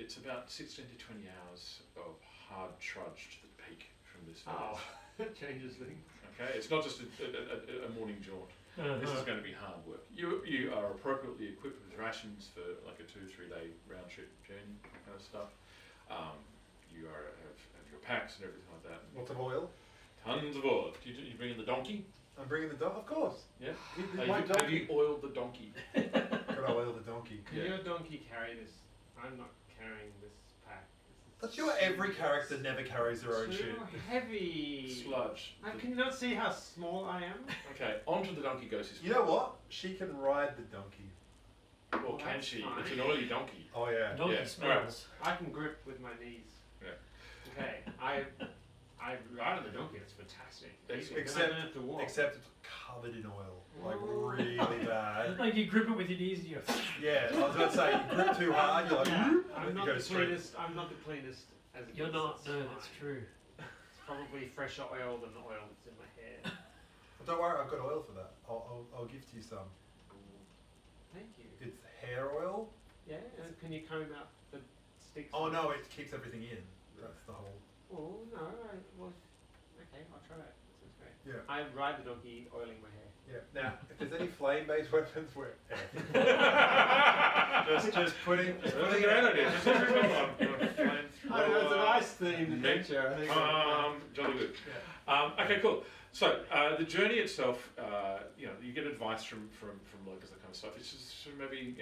it's about 16 to 20 hours of hard trudge to the peak from this village. Oh, that changes things. Okay, it's not just a morning jaunt. This is going to be hard work. You are appropriately equipped with rations for like a 2-3 day round trip journey, kind of stuff. You have your packs and everything like that. Lots of oil. Tons of oil. You bring in the donkey? I'm bringing the donkey, of course. Yeah. My Have you oiled the donkey? Gotta oil the donkey. Can your donkey carry this? I'm not carrying this pack. That's sure every character never carries their own Too shit. heavy. Sludge. Can you not see how small I am? Okay, onto the donkey goes his You know what? She can ride the donkey. Or can that's she? fine. It's an oily donkey. Oh yeah. Donkey Yeah. smells. I can grip with my knees. Yeah. Okay, I ride on the donkey. It's fantastic. Excellent. Then I don't have to walk. Except it's covered in oil. Like Oh. really bad. Like you grip it with your knees and you go. Yeah, I was about to say, you grip too hard, you're like, Yeah. I'm you not go the straight. cleanest. I'm not the cleanest as it You're is. not. It's No, that's fine. true. It's probably fresher oil than the oil that's in my hair. Well, don't worry, I've got oil for that. I'll gift you some. Thank you. It's hair oil. Yeah, and can you comb out the sticks? Oh no, it keeps everything in. That's the whole. Oh no. Okay, I'll try that. That sounds great. Yeah. I ride the donkey oiling my hair. Yeah. Now, if there's any flame-based weapons, we're just putting That's a it great out. idea. Just everyone on flame I know, it's a thrower. nice themed adventure. I think. Jolly good. Yeah. Okay, cool. So the journey itself, you get advice from locals, that kind of stuff. It's just sort of maybe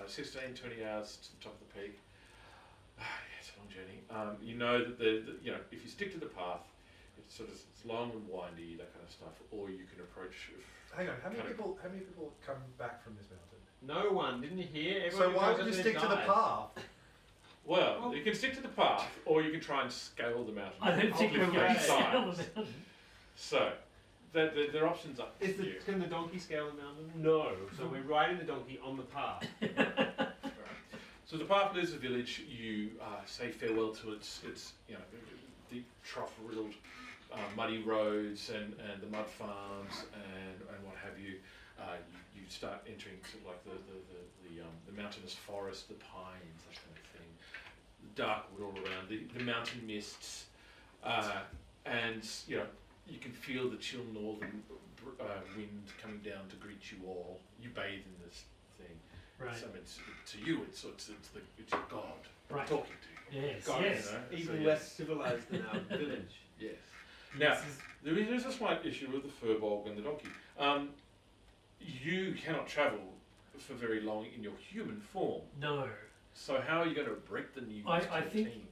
16, 20 hours to the top of the peak. Yeah, it's a long journey. You know that if you stick to the path, it's long and windy, that kind of stuff, or you can approach. Hang on, how many people come back from this mountain? No one, didn't you hear? So Everyone who why goes would you up there stick to the dies. path? Well, you can stick to the path, or you can try and scale the mountain. I don't think we're Cliff going to face scale sides. the mountain. So, there are options up Is for you. can the donkey scale the mountain? No. So we're riding the donkey on the path. So the path leaves the village. You say farewell to its deep trough-riddled muddy roads and the mud farms and what have you. You start entering sort of like the mountainous forest, the pines, that kind of thing. The dark wood all around, the mountain mists, and you can feel the chill northern wind coming down to greet you all. You bathe in this thing. Right. So to you, it's your God Right. talking to you. Yes. God, Yes. Even less civilized than our village. Yes. Now, This is- there is a slight issue with the furbolg and the donkey. You cannot travel for very long in your human form. No. So how are you going to break the news I to the think team?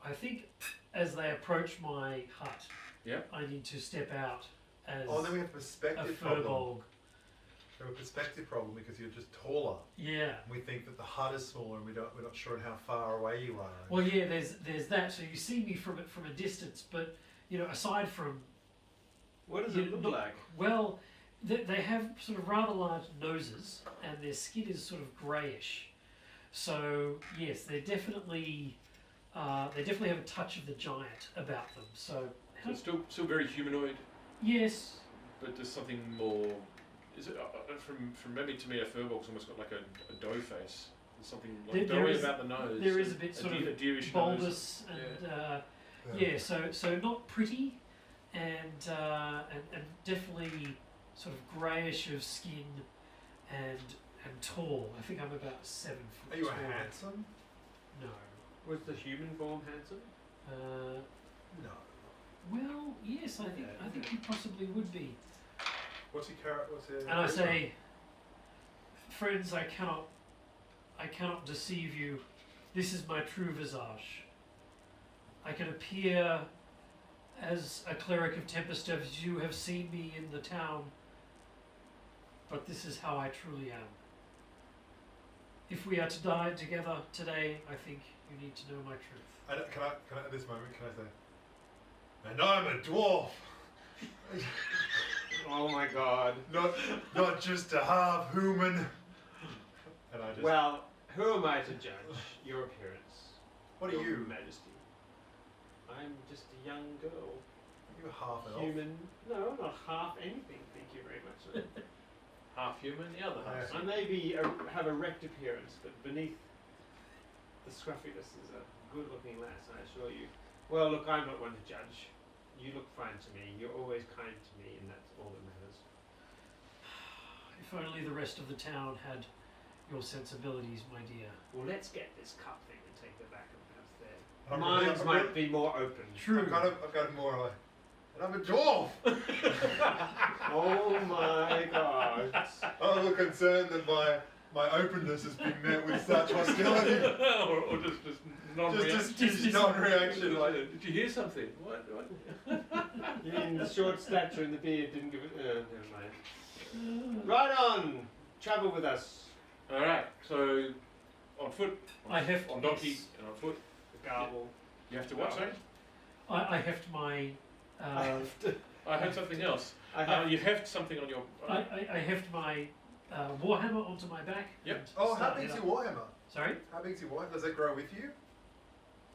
I think as they approach my hut, Yeah. I need to step out as Oh, then we have a a perspective problem. furbolg. We have a perspective problem because you're just taller. Yeah. We think that the hut is smaller, and we're not sure on how far away you are. Well, yeah. There's that. So you see me from a distance, but aside from What does you it look look- like? well, they have sort of rather large noses, and their skin is sort of greyish. So yes, they definitely have a touch of the giant about them. So So it's still very humanoid, yes, but there's something more. Is it from memory to me? A furbolg's almost got like a doe face. There's something like There doughy is- about the nose. there is a bit sort of deerish nose. bulbous and yeah. So not pretty, and definitely sort of greyish of skin, and tall. I think I'm about 7 foot. Are you tall. handsome? No. Was the human form handsome? No. Well, yes, I think he possibly would be. What's your carrot? What's your? And I say, friends, I cannot deceive you. This is my true visage. I can appear as a cleric of Tempest as you have seen me in the town, but this is how I truly am. If we are to die together today, I think you need to know my truth. Can I at this moment? Can I say? And I'm a dwarf. Oh my god. Not just a half human. And I just. Well, who am I to judge your appearance? What are Your you? Majesty. I'm just a young girl. You're half elf. Human. No, not half anything, thank you very much. Half human, the other half. Yeah. I maybe have a wrecked appearance, but beneath The scruffiness is a good-looking lass, I assure you. Well, look, I'm not one to judge. You look fine to me. You're always kind to me, and that's all that matters. If only the rest of the town had your sensibilities, my dear. Well, let's get this cup thing and take it back and perhaps there. I'm Minds really- might be more open. True. I've got more like, and I'm a dwarf. Oh my god. I'm a little concerned that my openness has been met with such hostility. or just non-reaction. Just non-reaction. Like, Did you hear something? What? You mean the short stature and the beard didn't give it. Never mind. Right on! Travel with us. All right. So on foot, I heft on donkey, yes. and on foot. The garble. You have to what? Sorry. I heft my. I heard something else. I have. You heft something on your. I heft my warhammer onto my back. Yep. and oh, how started big's it your up. warhammer? Sorry. How big's your warhammer? Does it grow with you?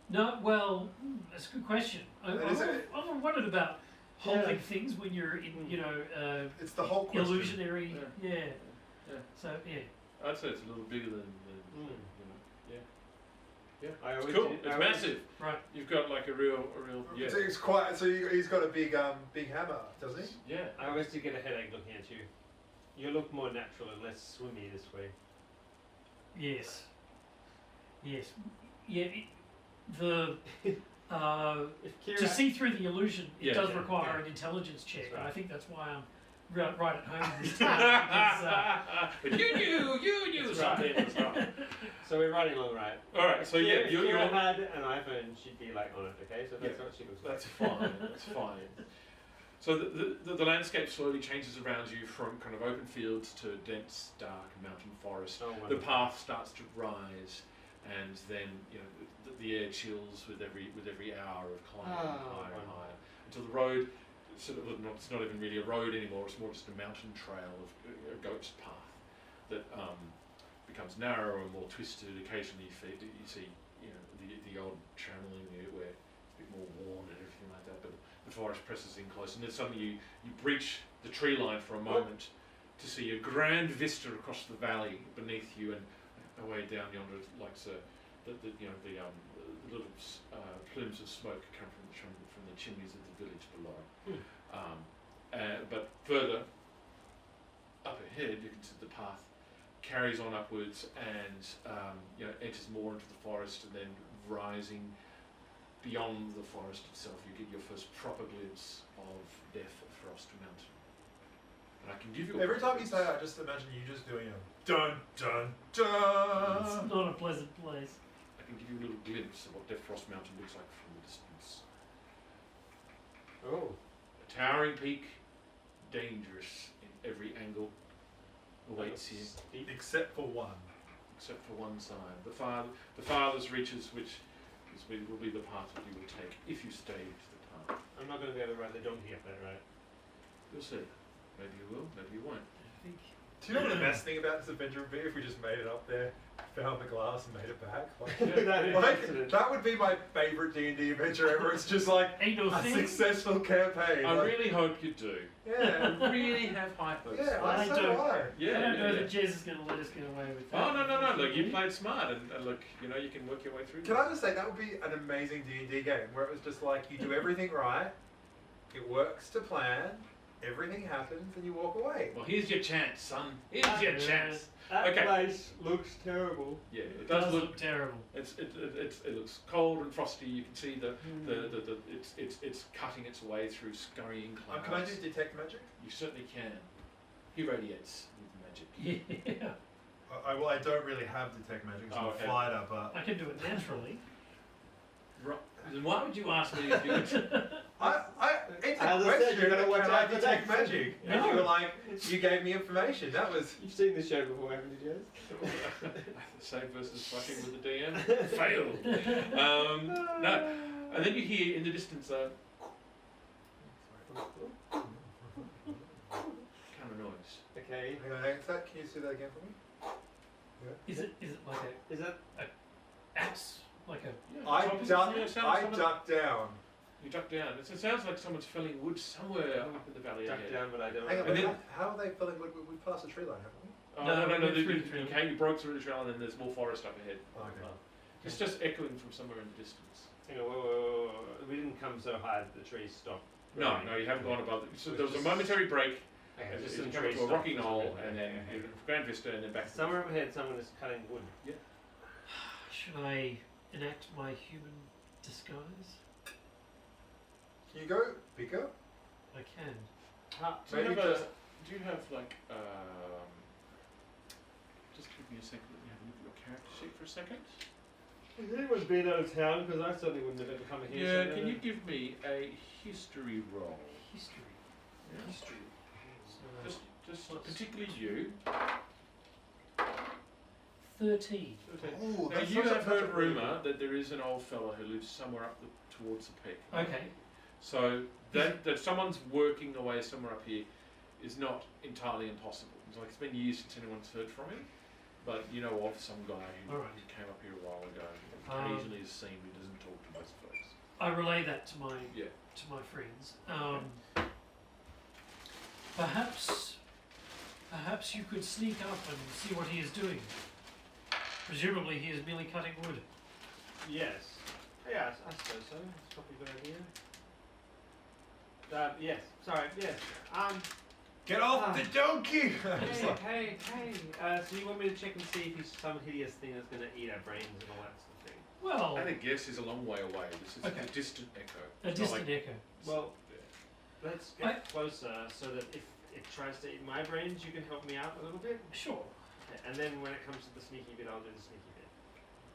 No, well, that's a good question. And is it- I've wondered about holding things when you're in, It's the whole question. illusionary. Yeah. Yeah. Yeah. So yeah. I'd say it's a little bigger than Mm. yeah. I It's always cool. do- It's I always- massive. Right. You've got like a real yeah. So he's quite. So he's got a big hammer, doesn't he? Yeah. I always do get a headache looking at you. You look more natural and less swimmy this way. Yes. Yes. Yeah. The If Kira, to see through the illusion, it Yeah, does yeah, require yeah. an intelligence check, That's and I right. think that's why I'm right at home in this town. Because, But you knew That's something. right. as well. So we're riding along right. All right. So yeah, If you're. Kira had an iPhone, she'd be like on it, okay? So that's Yeah, what she looks like. That's fine. That's fine. So the landscape slowly changes around you from kind of open fields to dense, dark mountain forest. Oh, The wonderful. path starts to rise, and then the air chills with every hour of climbing higher and wonderful. higher until the road sort of it's not even really a road anymore. It's more just a mountain trail of a goat's path that becomes narrower and more twisted. Occasionally you see the old channeling where it's a bit more worn and everything like that, but the forest presses in close, and then suddenly you breach the tree line for a moment to see a grand vista across the valley beneath you, and away down yonder, like the little plumes of smoke come from the chimneys of the village below. But further up ahead, you can see the path carries on upwards and enters more into the forest, and then rising beyond the forest itself, you get your first proper glimpse of Death Frost Mountain. And I can give you Every time you say that, I just imagine you just doing a dun dun dun. it's not a pleasant place. I can give you a little glimpse of what Death Frost Mountain looks like from the distance. Oh. A towering peak, dangerous in every angle, awaits you, Steep. Except for one. except for one side. The farthest reaches, which will be the path that you will take if you stay to the path. I'm not going to be able to ride the donkey up there, right? You'll see. Maybe you will, maybe you won't. I think. Do you know what the best thing about this adventure would be if we just made it up there, found the glass, and made it back? That is Like excellent. that would be my favourite D&D adventure ever. It's just like Ain't no a thing. successful campaign. I like, really hope you do. yeah, I really have high hopes. yeah. I So don't. do I. Yeah, I don't know yeah. that Jez is going to let us get away with that. Oh no! Look, you played smart, and look, you can work your way through. Can I just say that would be an amazing D&D game where it was just like you do everything right, it works to plan, everything happens, and you walk away. Well, here's your chance, son. Here's your chance. That Okay. place looks terrible. Yeah, It it does does look look. terrible. It looks cold and frosty. You can see it's cutting its way through scurrying clouds. Can I do detect magic? You certainly can. He radiates with magic. Yeah. I don't really have detect magic. Oh, okay. fighter, but I can do it naturally. Right. Then why would you ask me if you could? it's a As I said, question. you gotta watch Can I out for detect that. magic? And No. you were like, you gave me information. That was. You've seen this show before, haven't you, Jez? Save versus fucking with the DM. Failed. No. And then you hear in the distance a kind of noise. Okay. Hang on, can you see that again for me? Is it like Is that a axe? Like a Yeah, I it duck. sounds I someone- duck down. You duck down. It sounds like someone's felling wood somewhere up in the valley duck ahead. down, but I don't Hang on, And but then- how are they filling wood? We passed the tree line, haven't we? Oh, No, no, we went through the you trail. came, you broke through the trail, and then there's more forest up ahead. Okay. It's just echoing from somewhere in the distance. Hang on, whoa. We didn't come so high that the trees stopped. No, growing. no, you haven't gone above it. So It's there was a just- momentary break, Okay, and just you some come trees to a stopped rocky for some knoll, reason. and then Okay. Grand Vista, and then back. Somewhere up ahead, someone is cutting wood. Should I enact my human disguise? Can you go bigger? I can. Do you Maybe have just- do you have like just give me a second, let me have a look at your character sheet for a second. Has anyone been out of town? Because I certainly wouldn't have ever come here. Yeah, so can you give me a history roll? History. Yeah. History. So, Just What's- particularly you. 13. Oh, Now you have heard rumour that there is an old fella who lives somewhere up towards the peak. Okay. So that someone's working away somewhere up here is not entirely impossible. It's like it's been years since anyone's heard from him, but you know of some guy who Alright. came up here a while ago. Occasionally is seen, but doesn't talk to most folks. I relay that to my Yeah. friends. Perhaps you could sneak up and see what he is doing. Presumably he is merely cutting wood. Yes. Yeah, I suppose so. It's probably a good idea. Yes. Sorry. Yes. Get off the donkey! Hey. So you want me to check and see if he's some hideous thing that's going to eat our brains and all that sort of thing? Well, And a guess is a long way away. This is Okay. a distant echo. a It's not distant like- echo. Well, let's get closer so that if it tries to eat my brains, you can help me out a little bit. Sure. Okay, and then when it comes to the sneaky bit, I'll do the sneaky bit.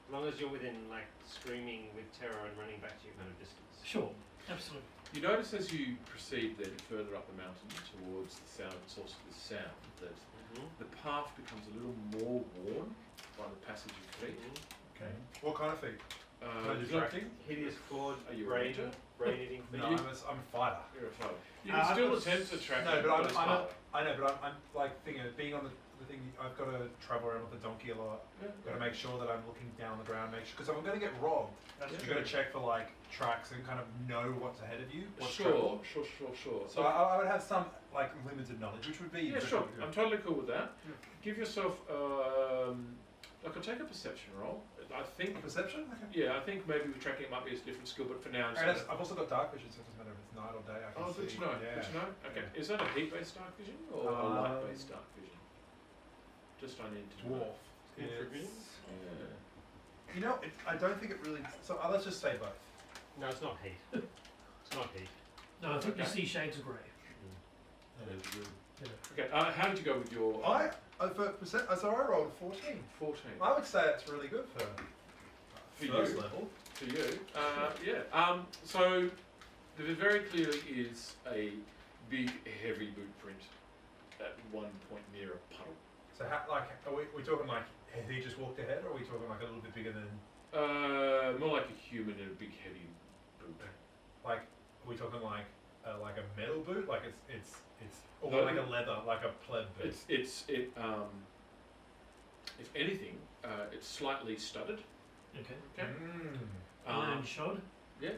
As long as you're within, like, screaming with terror and running back to you kind of distance. Sure. Absolutely. You notice as you proceed then further up the mountain towards the source of the sound that the path becomes a little more worn by the passage of feet. Okay. What kind of feet? There's not- Distracting? Hideous clawed, Are you a brain, ranger? brain-eating feet. No, I'm a fighter. You're a fighter. You I've can still got attempt to track No, him, but it's I'm harder. I know, but I'm like thinking of being on the thing. I've got to travel around with the donkey a lot. Yeah. Got to make sure that I'm looking down the ground, make sure because if I'm going to get robbed, That's you true. got to check for like tracks and kind of know what's ahead of you. What's Sure, trouble. sure. So I would have some like limited knowledge, which would be Yeah, sure. good. I'm totally cool with that. Yeah. Give yourself, like, I'll take a perception roll. I think, Perception. Okay. yeah, I think maybe with tracking it might be a different skill, but for now, And I've also got dark vision, so it doesn't matter if it's night or day. I can oh, see. good to know. Yeah. Good to know. Okay, is that a heat-based dark vision or a light-based dark vision? Just I need to know. Dwarf. Infravision? Yeah. You know, I don't think it really. So let's just say both. No, it's not heat. It's not heat. No, I think you Okay. see shades of grey. That is good. Okay, how did you go with your For percent, so I rolled 14. 14? I would say that's really good for first you. level. For you, yeah. So there very clearly is a big, heavy boot print at one point near a puddle. So how, like, are we talking like has he just walked ahead, or are we talking like a little bit bigger than More like a human in a big, heavy boot. like? Are we talking like a metal boot, like it's or No, like a leather, like a pleb boot? If anything, it's slightly studded. Okay. Okay. Iron shod. Yeah.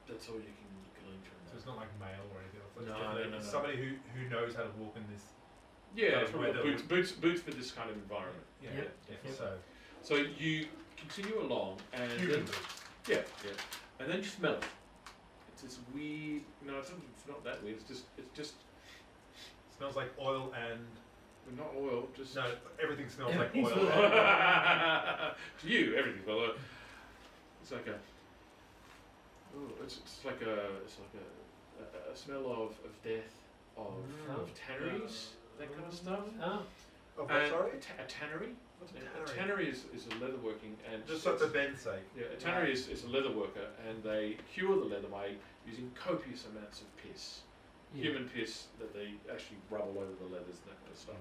That's all you can glean from So that. it's not like mail or anything else. It's No, definitely no. Somebody who knows how to walk in this. Yeah, Kind it's of probably weather. boots for this kind of environment. Yeah. Yep. Yeah. Yep. So So you continue along, and human then, boots. yeah, and then you smell it. It's this weird. No, it's not that weird. It's just Smells like oil and not oil. Just no, everything smells like Everything oil. to you, everything. Well, it's like a. Oh, it's like a smell of death, of tanneries, that kind of stuff. Ah. Oh, what, And sorry. a tannery. What's A tannery is a leatherworking, and Just so for Ben's sake. yeah, a tannery is a leather worker, and they cure the leather by using copious amounts of piss, human piss that they actually rub all over the leathers and that kind of stuff.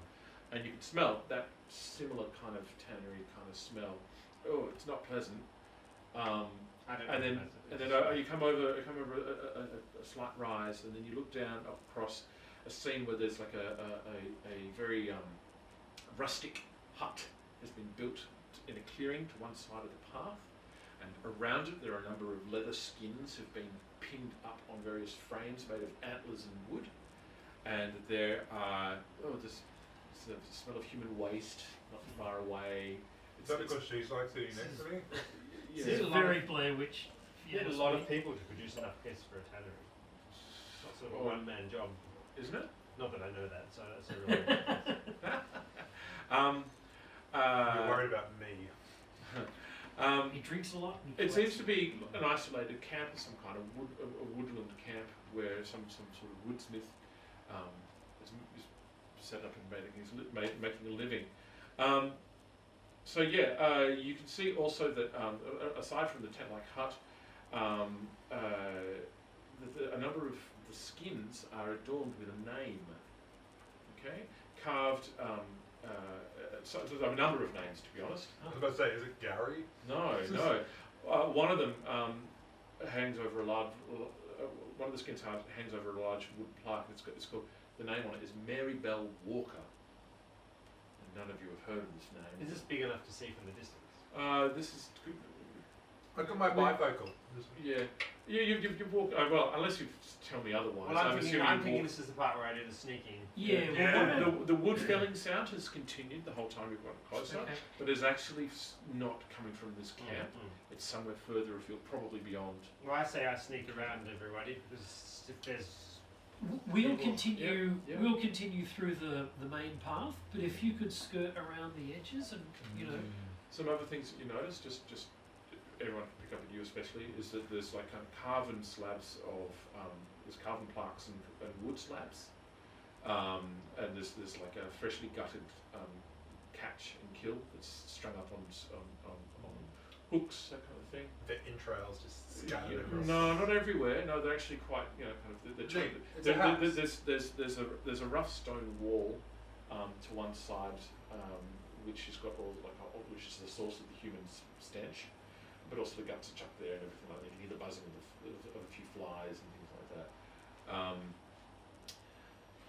And you can smell that similar kind of tannery kind of smell. Oh, it's not pleasant. I don't And know. then you come over a slight rise, and then you look down across a scene where there's like a very rustic hut has been built in a clearing to one side of the path, and around it there are a number of leather skins have been pinned up on various frames made of antlers and wood, and there are there's the smell of human waste not far away. Is that because she's like sitting next to me? yeah. This is a lot very Blair Witch. You need a lot of people to produce enough guests for a tannery. It's not sort of a Oh. one-man job. Isn't it? Not that I know that, so that's a real. You're worried about me. He drinks a lot. And It collects seems to a be lot. an isolated camp, some kind of a woodland camp where some sort of woodsmith is set up and making a living. So yeah, you can see also that aside from the tent-like hut, a number of the skins are adorned with a name. Okay, carved. So there's a number of names, to be honest. I was about to say, is it Gary? No. One of them hangs over a large. One of the skins hangs over a large wood plaque. It's called. The name on it is Mary Bell Walker. And none of you have heard of this name. Is this big enough to see from the distance? This is. Look at my bifocal. Yeah. You walk. Well, unless you tell me otherwise. Well, I'm thinking assuming this is the part where I do the sneaking. Yeah. Yeah. Well, The wood felling sound has continued the whole time we've gotten closer, okay. but it's actually not coming from this camp. Mm. It's somewhere further afield, probably beyond. Well, I say I sneak around everybody because if there's We'll people- continue. Yeah. We'll continue through the main path, but if you could skirt around the edges and Some other things that you notice, just everyone can pick up at you especially, is that there's like kind of carven slabs of there's carven plaques and wood slabs, and there's like a freshly gutted catch and kill that's strung up on hooks, that kind of thing. The entrails just scattered across. No, not everywhere. No, they're actually quite, kind of they're Neat. It's a house. there's a rough stone wall to one side, which has got which is the source of the human stench, but also the guts are chucked there and everything like that. You can hear the buzzing of a few flies and things like that.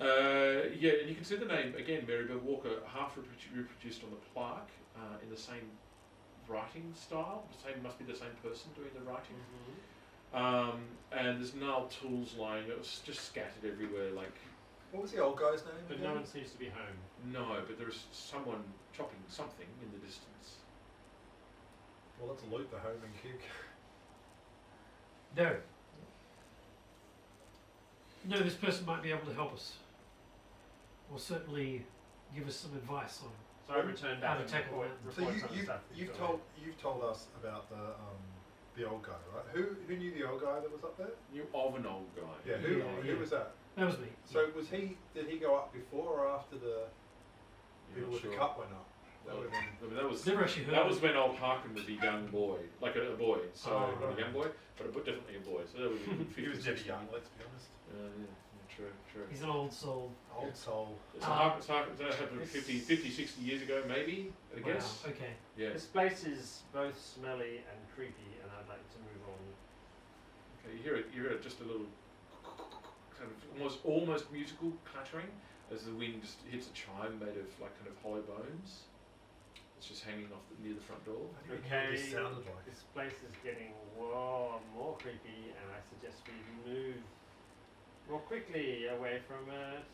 Yeah, and you can see the name again, Mary Bell Walker, half reproduced on the plaque in the same writing style. Must be the same person doing the writing. And there's gnarled tools lying. It was just scattered everywhere. Like What was the old guy's name? but again? no one seems to be home. no, but there's someone chopping something in the distance. Well, let's loot the home and kick. no. No, this person might be able to help us, or certainly give us some advice on. So I returned How back to and tackle report, that. So report some stuff. you've told us about the old guy, right? Who knew the old guy that was up there? Knew of an old guy. Yeah, who was that? That was me. So did he go up before or after the You're people not with sure. the cup went up? That Well, would have been. that was Never actually heard. that of was it. when old Harkin was a young boy, like a boy. So Oh, not right. a young boy, but definitely a boy. So that would be He was 50, never 60. young, let's be honest. True. He's an old soul. Old soul. So Harkin, that happened 50, 60 years ago, maybe. I guess. Wow. Okay. Yeah. This place is both smelly and creepy, and I'd like to move on. Okay, you hear just a little kind of almost musical clattering as the wind just hits a chime made of like kind of hollow bones. It's just hanging off near the front door. I didn't even know what Okay, this sounded like. this place is getting more creepy, and I suggest we move more quickly away from it.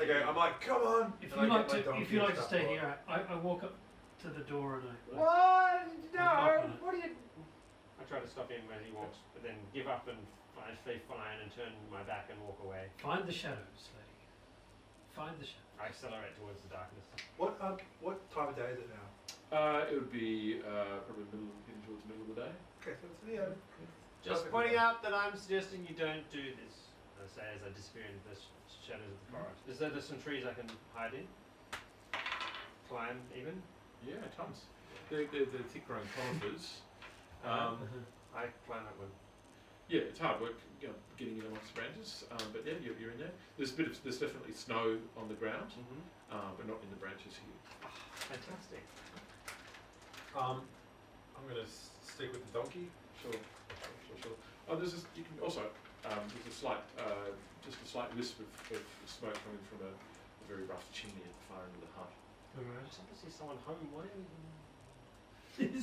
Okay, I'm like, come on! If And you I like get my to, donkey if you and like to start stay walking. here, I walk up to the door and I. What? No! knock on it. What are you? I try to stop him as he walks, but then give up and say fine and turn my back and walk away. Find the shadows, lady. Find the shadows. I accelerate towards the darkness. What time of day is it now? It would be probably getting towards the middle of the day. Okay, so it's yeah. Just Perfect. pointing out that I'm suggesting you don't do this. I say as I disappear into the shadows of the forest. Is there some trees I can hide in? Climb even? Yeah, tons. They're thick growing conifers. I climb that one. Yeah, it's hard work, getting in amongst the branches. But yeah, you're in there. There's definitely snow on the ground, but not in the branches here. Fantastic. I'm gonna stick with the donkey. Sure. Oh, you can also there's a slight just a slight wisp of smoke coming from a very rough chimney at the far end of the hut. I just want to see someone home. What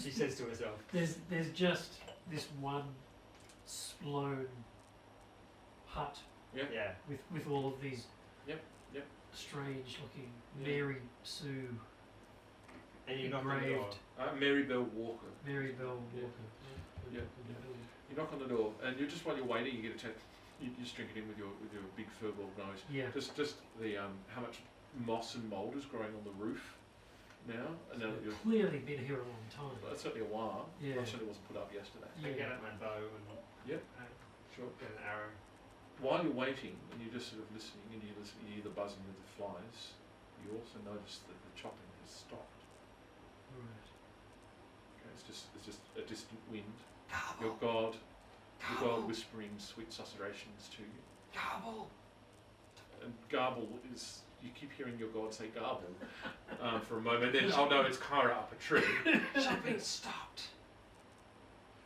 she says to herself. There's just this one lone hut Yeah. with all of these Yep. strange looking Yeah. Mary Sue And you knock on the door. engraved Mary Bell Walker. Mary Bell Yeah. Walker. Yeah. You knock on the door, and you're just while you're waiting, you get a chance. You just drink it in with your big furball nose. Yeah. Just the how much moss and mould is growing on the roof now, and now that you're Clearly been here a long time. well, that's certainly a while. Yeah. It certainly wasn't put up yesterday. I get Yeah. out my bow and Yep. Sure. get an arrow. While you're waiting and you're just sort of listening and you hear the buzzing of the flies, you also notice that the chopping has stopped. Right. Okay, it's just a distant wind. Your God whispering sweet susurrations to you. Garble. And garble is, you keep hearing your God say garble for a moment, then, oh no, it's Kyra up a tree. Chopping stopped.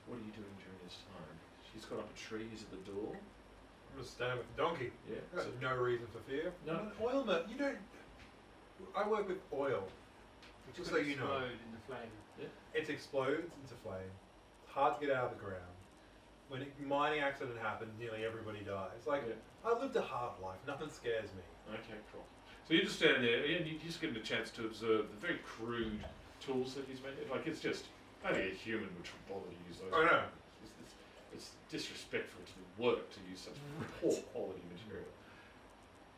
What are you doing during this time? She's got up a tree, he's at the door. I'm gonna stand with the donkey. Yeah. I've got no reason for fear. No. I'm an oilman. You don't. I work with oil. Which Just could so you know. explode in the flame. It explodes into flame. It's hard to get out of the ground. When a mining accident happens, nearly everybody dies. Like, Yeah. I lived a hard life. Nothing scares me. Okay, cool. So you're just standing there, and you're just getting a chance to observe the very crude tools that he's made. Like, it's just, only a human would bother to use those. I know. It's disrespectful to the work to use such poor quality material.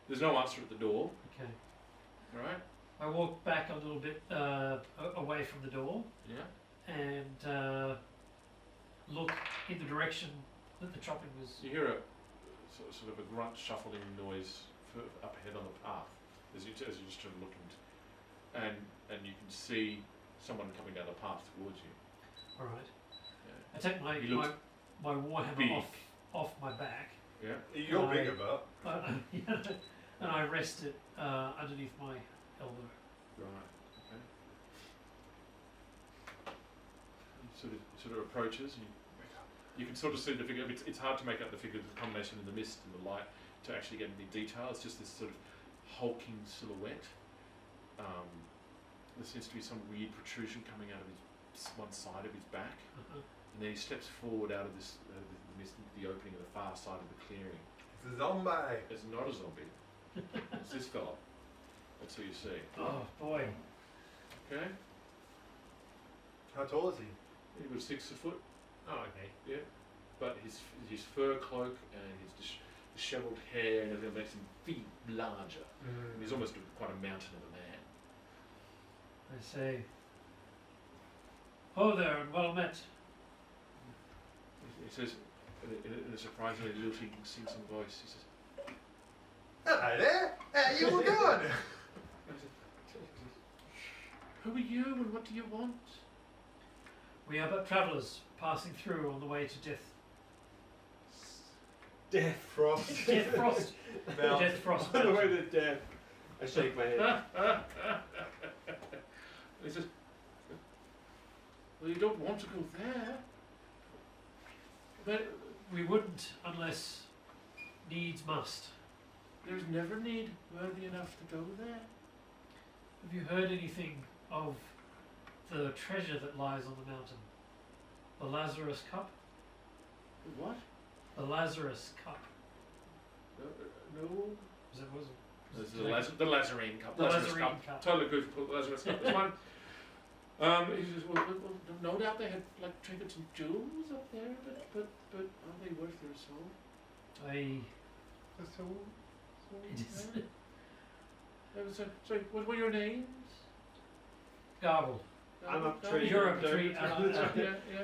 There's no answer at the door, Okay. alright? I walk back a little bit away from the door Yeah. and look in the direction that the chopping was. You hear a sort of a grunt shuffling noise up ahead on the path as you just sort of looking, and you can see someone coming down the path towards you. All right. Yeah. I take my He looks my warhammer big. off my back, Yeah. You're I- bigger, but and I rest it underneath my elbow. Right. Okay. He sort of approaches. And you can sort of see the figure. It's hard to make out the figure, the combination of the mist and the light, to actually get any detail. It's just this sort of hulking silhouette. There seems to be some weird protrusion coming out of one side of his back, and then he steps forward out of this the mist into the opening of the far side of the clearing. it's a zombie. It's not a zombie. It's this fella. That's who you see. Oh boy. Okay. How tall is he? He was 6 foot. Oh, okay. Yeah, but his fur cloak and his dishevelled hair and everything makes him feel larger. And he's almost quite a mountain of a man. I say, "Oh there, and well met." He says, in a surprisingly lilting, sing-song voice, he says, Hello there. How you all going? "Who are you and what do you want?" We are but travellers passing through on the way to Death Death Frost. Death Frost. Mount. Death Frost. On the way to death. I shake my head. He says, "Well, you don't want to go there." But we wouldn't unless needs must. There's never need worthy enough to go there. Have you heard anything of the treasure that lies on the mountain? The Lazarus Cup? What? The Lazarus Cup. No. Was it, The Lazarine Cup. The Lazarus Lazarine Cup. Totally goofy. Lazarus Cup. This one. He says, well, no doubt they had like trinkets and jewels up there, but are they worth their soul? I. Yeah. Sorry, what were your names? Garble. I'm up tree. You're up tree. Yeah.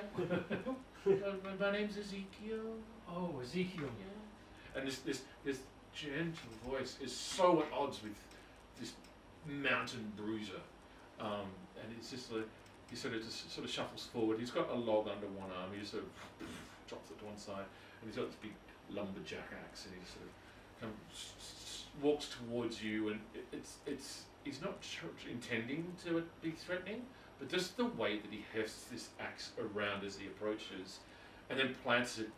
My name's Ezekiel. Oh, Ezekiel. Yeah. And this gentle voice is so at odds with this mountain bruiser. And it's just like he sort of shuffles forward. He's got a log under one arm. He just sort of drops it to one side, and he's got this big lumberjack axe, and he sort of kind of walks towards you. And he's not intending to be threatening, but just the way that he hefts this axe around as he approaches, and then plants it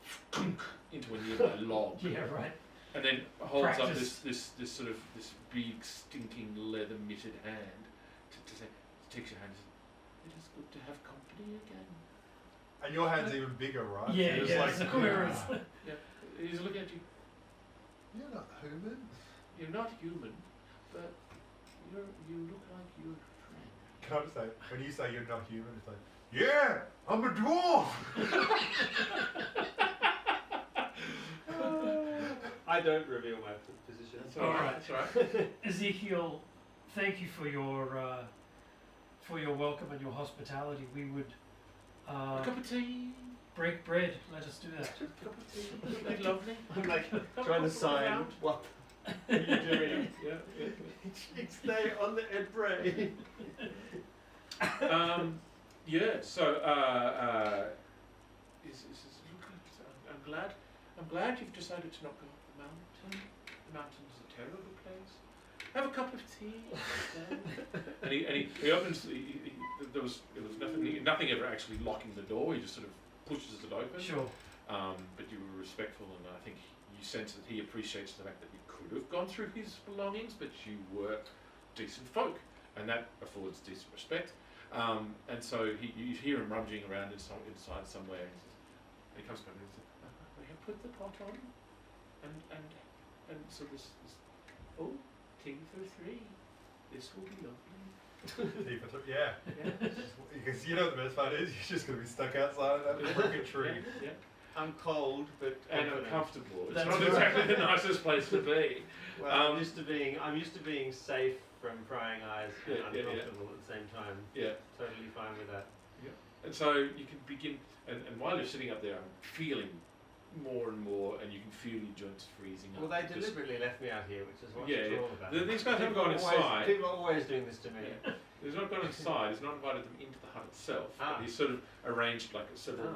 into a nearby log. Yeah, right. And then holds up Practice. this sort of this big stinking leather mitted hand to say, takes your hand and says, "It is good to have company again." And your hand's even bigger, right? Yeah, So it's yeah. like, So whereas, Yeah, he's looking at you. You're not human. You're not human, but you look like you're a friend. Can I just say, when you say you're not human, it's like, yeah, I'm a dwarf. I don't reveal my position. That's all right. That's all right. Ezekiel, thank you for your welcome and your hospitality. We would A cup of tea. break bread. Let us do that. A cup of tea. That'd be lovely. I'm like Come trying on, to sign. around. What are you doing? Yeah. It's day on the bread. Yeah. So, I'm glad you've decided to not go up the mountain. The mountain's a terrible place. Have a cup of tea. and he opens. There was nothing ever actually locking the door. He just sort of pushes it open. Sure. But you were respectful, and I think you sense that he appreciates the fact that you could have gone through his belongings, but you were decent folk, and that affords decent respect. And so you hear him rummaging around inside somewhere, and he comes back and he says, "We have put the pot on, and so this tea for three. This will be lovely." Yeah. Because you know what the best part is? You're just going to be stuck outside of that freaking tree. Yeah. I'm cold, but And confident. uncomfortable. It's That's not right. exactly the nicest place to be. Well, I'm used to being safe from prying eyes and Yeah, yeah. uncomfortable at the same time. Yeah. Totally fine with that. And so you can begin, and while you're sitting up there, I'm feeling more and more, and you can feel your joints freezing up. Well, they Just- deliberately left me out here, which is what Yeah, it's yeah. all about. These guys haven't People gone are always- inside. People are always doing this to me. Yeah. He's not gone inside. He's not invited them into the hut itself. Ah. He's sort of arranged like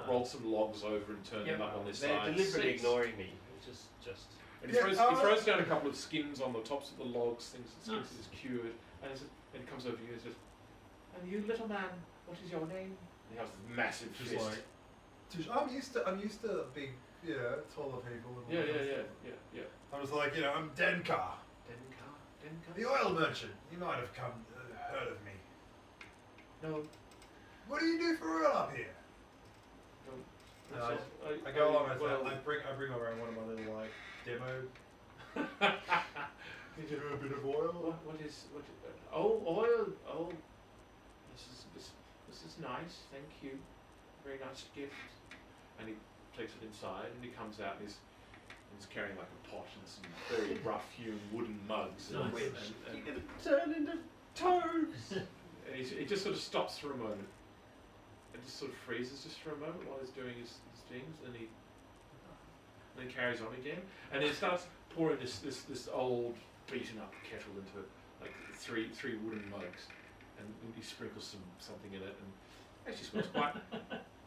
rolled some logs over and turned them up on this They're side. deliberately seats. ignoring me, which is just. And he Yeah, throws down a couple of skins on the tops of the logs, things that skins Nice. is cured, and he comes over to you and says, "And you, little man, what is your name?" And he has this massive Just fist. like, I'm used to big, taller people. Yeah. I was like, I'm Denka, the oil merchant. You might have heard of me. No, What do you do for oil up here? no. No, I go along with that. I bring around one of my little like demo. You do a bit of oil. What is oil? Oh, this is nice. Thank you. Very nice gift. And he takes it inside, and he comes out, and he's carrying like a pot and some very rough-hewn wooden mugs. Nice. And You're gonna turn into toads. and he just sort of stops for a moment, and just sort of freezes just for a moment while he's doing his things, and then carries on again, and he starts pouring this old beaten up kettle into like three wooden mugs, and he sprinkles something in it, and it actually smells quite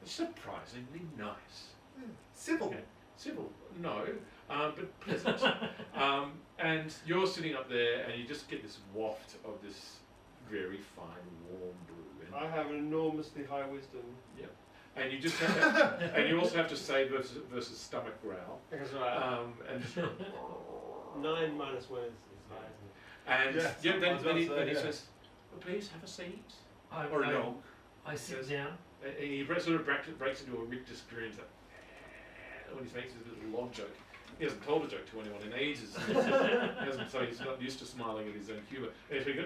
surprisingly nice. Civil. Okay. Civil, no, but pleasant. And you're sitting up there, and you just get this waft of this very fine, warm brew. And, I have an enormously high wisdom. and you just have and you also have to say versus stomach growl. That's right. And 9 minus 1 is high, isn't it? and Yeah, then he yeah. says, well, "Please have a seat." I, Or I, no. I sit Yes. down. And he sort of breaks into a rictus grin like, when he makes his little log joke. He hasn't told a joke to anyone in ages. He hasn't, so he's not used to smiling at his own humour. And if you go,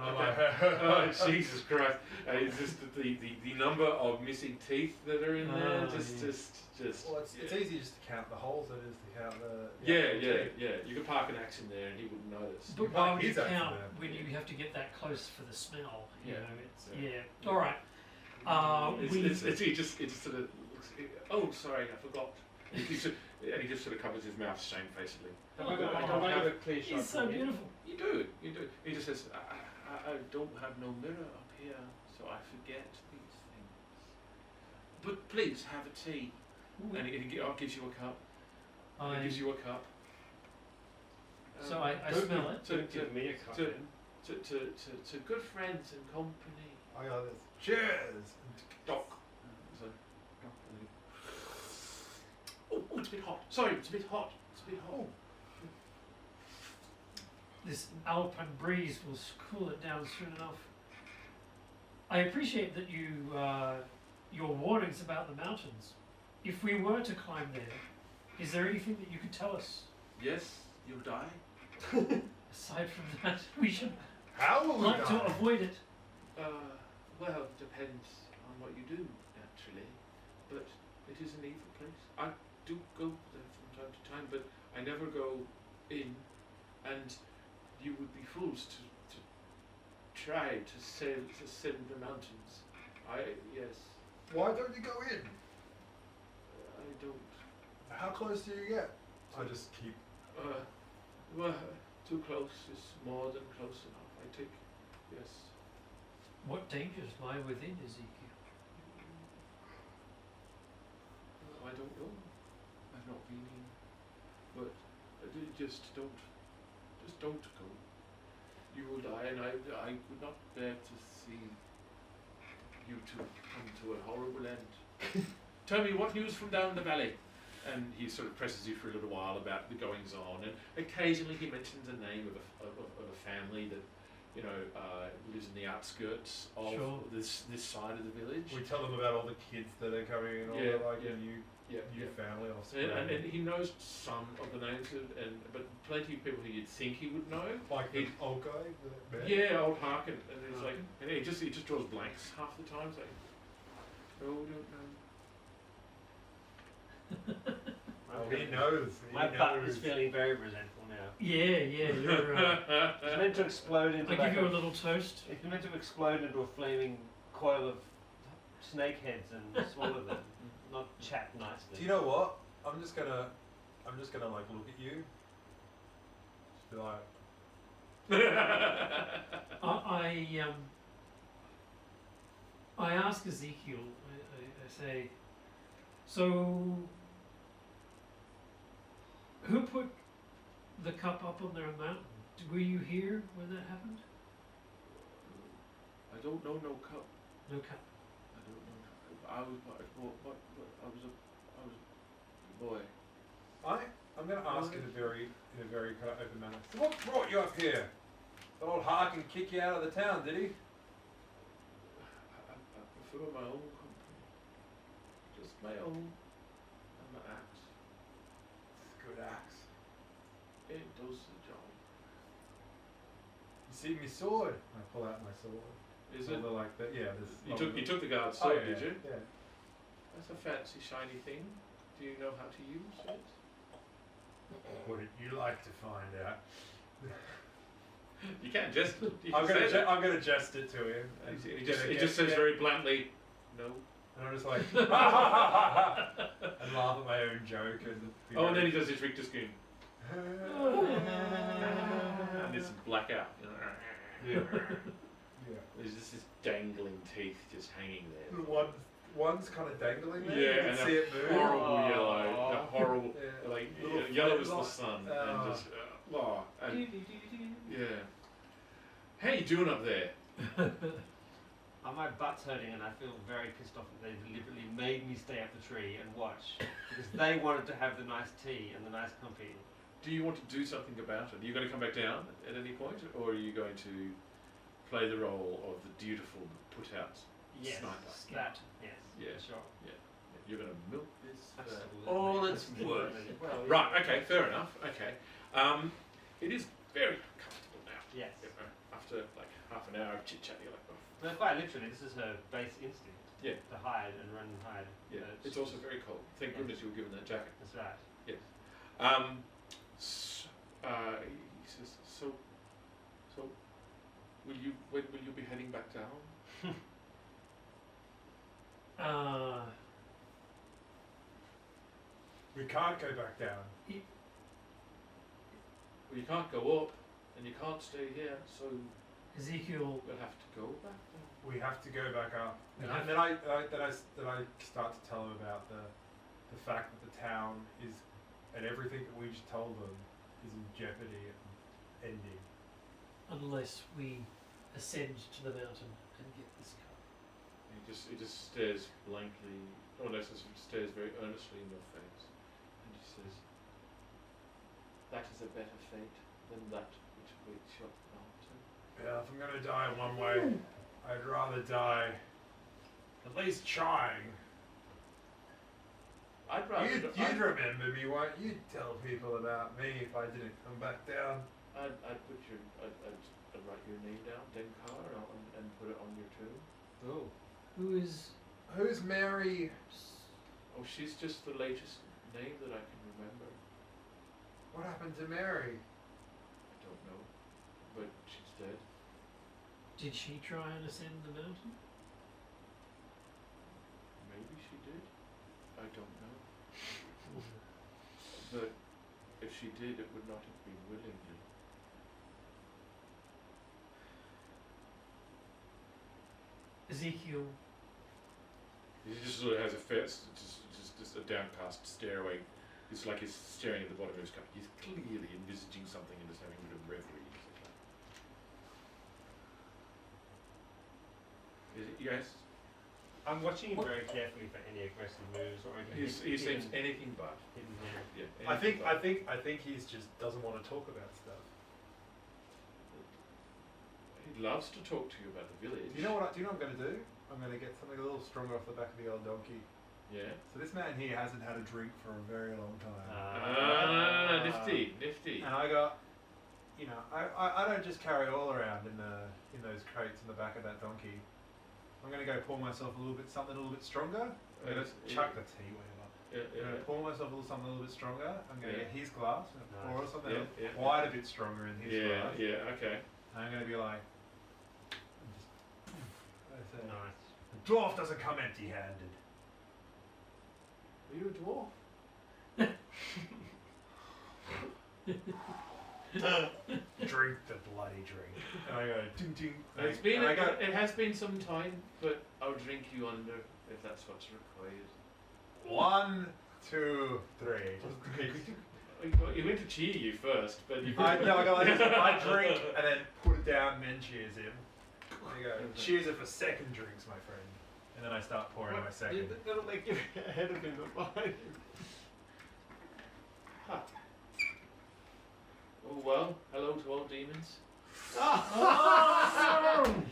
oh, Jesus Christ! It's just the number of missing teeth that are in there. Oh, Just. Well, it's easy just to count the holes. It is to count the. Yeah. You could park an axe in there and he wouldn't notice. But You why might would you use that count for that. when you have to get that close for the smell? You Yeah. know, it's Yeah. yeah. All right. He just sort of looks, oh, sorry, I forgot. And he just sort of covers his mouth shamefacedly. Have I got a clear shot? It's so from here? beautiful. You do. He just says, I don't have no mirror up here, so I forget these things. But please have a tea. Ooh. And he gives you a cup. He I, gives you a cup. so I Don't smell it. Don't give me a cup. to- then. To good friends and company. I got this. Cheers. Doc. So, oh, it's a bit hot. Sorry, it's a bit hot. Oh, This alpine breeze will cool it down soon enough. I appreciate that you your warnings about the mountains. If we were to climb there, is there anything that you could tell us? Yes, you'll die. Aside from that, we should how will we like to die? avoid it. Well, it depends on what you do, naturally. But it is an evil place. I do go there from time to time, but I never go in. And you would be fools to try to sail the mountains. Yes, Why don't you go in? I don't. How close do you get? I just keep. Well, too close is more than close enough. I think. Yes. What dangers lie within Ezekiel? I don't know. I've not been in, but just don't go. You will die, and I would not bear to see you two come to a horrible end. Tell me, what news from down the valley? And he sort of presses you for a little while about the goings on, and occasionally he mentions the name of a family that lives in the outskirts of Sure. this side of the village. We tell them about all the kids that are coming in, all Yeah, the yeah. new family offspring. And he knows some of the names, but plenty of people who you'd think he would know. Like the he- old guy, the man. Yeah, old Harkin, and it's like, and he just draws blanks half the time. It's like, no, don't know. Oh, he knows. My he butt knows. is feeling very resentful now. Yeah, you're. It's meant to explode into. I give you a little toast. It's meant to explode into a flaming coil of snake heads and swallow them, not chat nicely. Do you know what? I'm just gonna like look at you. Just be like, I ask Ezekiel. I say, so who put the cup up on their mountain? Were you here when that happened? I don't know no cup. No cup. I don't know. I was a boy. I'm gonna ask in a very kind of open manner. So what brought you up here? The old Harkin kick you out of the town, did he? I prefer my own company. Just my own and my axe. It's a good axe. It does the job. You see me sword? I pull out my sword. Is So it? they're like that. Yeah. This. You took the guard's Oh, sword, yeah, did you? Yeah. That's a fancy shiny thing. Do you know how to use it? Wouldn't you like to find out? You can't just. You I'm can say that. gonna jest it to him. And He just says very bluntly, no. And I'm just like, and laugh at my own joke and. be Oh, and then very- he does his Richter scheme. And it's blackout. Yeah. There's just this dangling teeth just hanging there. One's kind of dangling there. Yeah, you and can see it move. horrible Oh. yellow, the horrible, Yeah. like Little yellow as flame the light. sun, Oh. and just and yeah. How you doing up there? My butt's hurting and I feel very pissed off that they deliberately made me stay up the tree and watch because they wanted to have the nice tea and the nice company. Do you want to do something about it? Are you going to come back down at any point, or are you going to play the role of the dutiful put out Yes, sniper? that. Yes, Yeah. for sure. You're going to milk this for Absolutely. all it's worth. Well, Right. Okay. Fair enough. Okay. It is very comfortable now. Yes. After like half an hour of chit chat, you're like, oh. No, quite literally, this is her base instinct. Yeah. To hide and run and hide. Yeah. It's also very cold. Thank Yeah. goodness you were given that jacket. That's right. He says, so, when will you be heading back down? We can't go back down. Well, you can't go up, and you can't stay here, so Ezekiel, we'll have to go back down. We have to go back up. We And have- then I start to tell them about the fact that the town is, and everything that we just told them is in jeopardy and ending. unless we ascend to the mountain and get this cup. He just stares blankly, or no, stares very earnestly in your face, and he says, "That is a better fate than that which awaits your mountain." Yeah, if I'm gonna die one way, I'd rather die at least trying. I'd rather. You'd remember me, won't you? You'd tell people about me if I didn't come back down. I'd put you. write your name down, Denkar, and put it on your tomb. Oh. Who is? Who's Mary? Oh, she's just the latest name that I can remember. What happened to Mary? I don't know, but she's dead. Did she try and ascend the mountain? Maybe she did. I don't know. But if she did, it would not have been willingly. Ezekiel. He just sort of has a face, just a downcast stare away. It's like he's staring at the bottom of his cup. He's clearly envisaging something and just having a bit of reverie. Yes? I'm watching him very carefully for any aggressive moves or any He seems anything but. hidden hand. Yeah, I think anything but. he's just doesn't want to talk about stuff. He loves to talk to you about the village. Do you know what I'm going to do? I'm going to get something a little stronger off the back of the old donkey. Yeah. So this man here hasn't had a drink for a very long time. Nifty. And I got, you know, I don't just carry it all around in those crates in the back of that donkey. I'm going to go pour myself something a little bit stronger. I'm going to chuck the tea, whatever. I'm going to pour myself something a little bit stronger. I'm going to get his glass and pour something quite a bit stronger in his glass. Yeah, okay. And I'm going to be like, Nice. the dwarf doesn't come empty-handed. Are you a dwarf? Drink the bloody drink. And I go, ding ding. It has been some time, but I'll drink you under if that's what's required. 1, 2, 3. He went to cheer you first, but you. I go like this. I drink and then put it down and then cheers him. There you go. Cheers it for second drinks, my friend. And then I start pouring my second. That'll make you ahead of him, not behind him. Huh. Oh well, hello to all demons.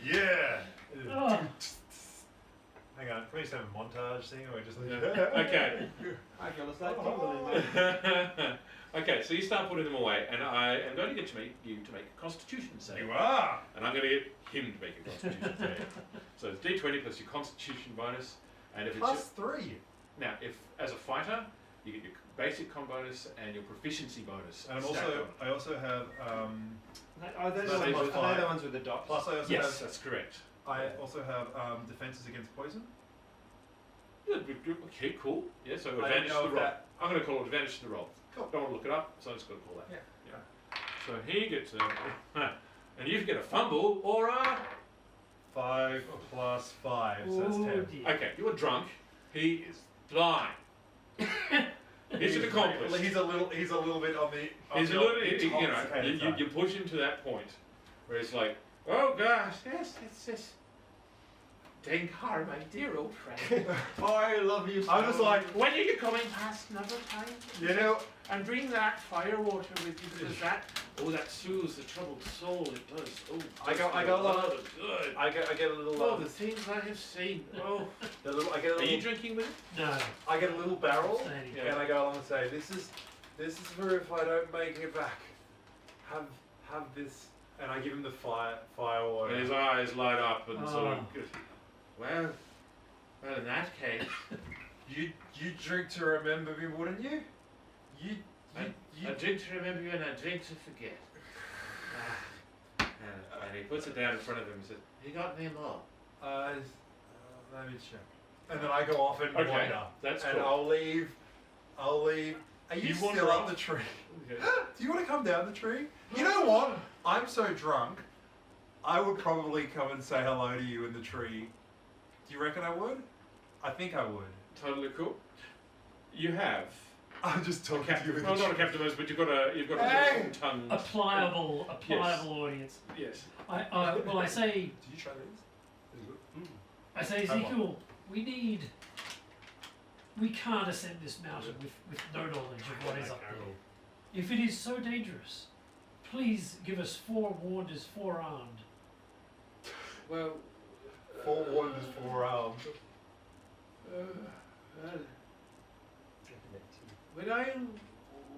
Yeah. Oh. Hang on, can we just have a montage thing or just Okay. I got a slight tingle in my Okay, so you start putting them away, and I am going to get you to make a Constitution save. You are. And I'm going to get him to make a Constitution save. So it's D20 plus your Constitution bonus, and if Plus 3. now, if as a fighter, you get your basic con bonus and your proficiency bonus. And stacked on. I also have Are they So the they ones, plus are they five. the ones with the dots? plus I also Yes, that's correct. have defenses against poison. Okay, cool. Yeah, so I advantage don't to know the roll. if I'm going to call it advantage to the roll. Cool. Don't want to look it up, so I'm just going to call that. Yeah. So he gets and you get a fumble or a. 5 plus 5, so that's 10. dear. Okay, you were drunk. He is blind. He's an accomplice. He's a little bit on the. He's a little, intoxicated side. you push him to that point where it's like, oh gosh, yes, it's this. Denkar, my dear old friend. Oh, I love you so I'm just like, When are you coming past another time? you know, And bring that fire water with you because that soothes the troubled soul. It does. Oh, I got a lot lot of good. I get a little. Oh, the things I have seen. Oh, I get a are you little. drinking with it? No. I get a little barrel, Standing. Yeah. and I go along and say, "This is for if I don't make it back. Have this." And I give him the fire water. And his eyes light up and sort of. Oh. Good. Well, in that case, You drink to remember me, wouldn't you? You I drink to remember you and I drink to forget. And he puts it down in front of him and says, "You got any more?" let me check. And then I go off and Okay, wander. that's and cool. I'll leave. Are you wander still up off? the tree? Okay. Do you want to come down the tree? You know what? I'm so drunk, I would probably come and say hello to you in the tree. Do you reckon I would? I think I would. Totally cool. You have. I'm just talking to you in Well, the not a tree. captain but you've got a Hey! tongue. A pliable audience. Yes. I say, Did you try these? Ezekiel, we can't ascend this mountain with no knowledge of what is up there. If it is so dangerous, please give us forewarned as forearmed. Well. 4 wonders, 4 arms. Well, when I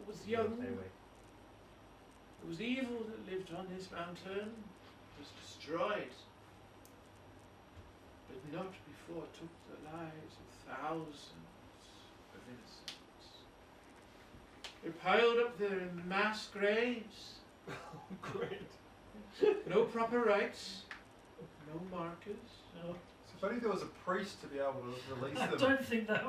was young, it was evil that lived on this mountain. was destroyed, but not before it took the lives of thousands of innocents. They're piled up there in mass graves. Great. No proper rites, no markers. Oh, So if only there was a priest to be able to release I them. don't think that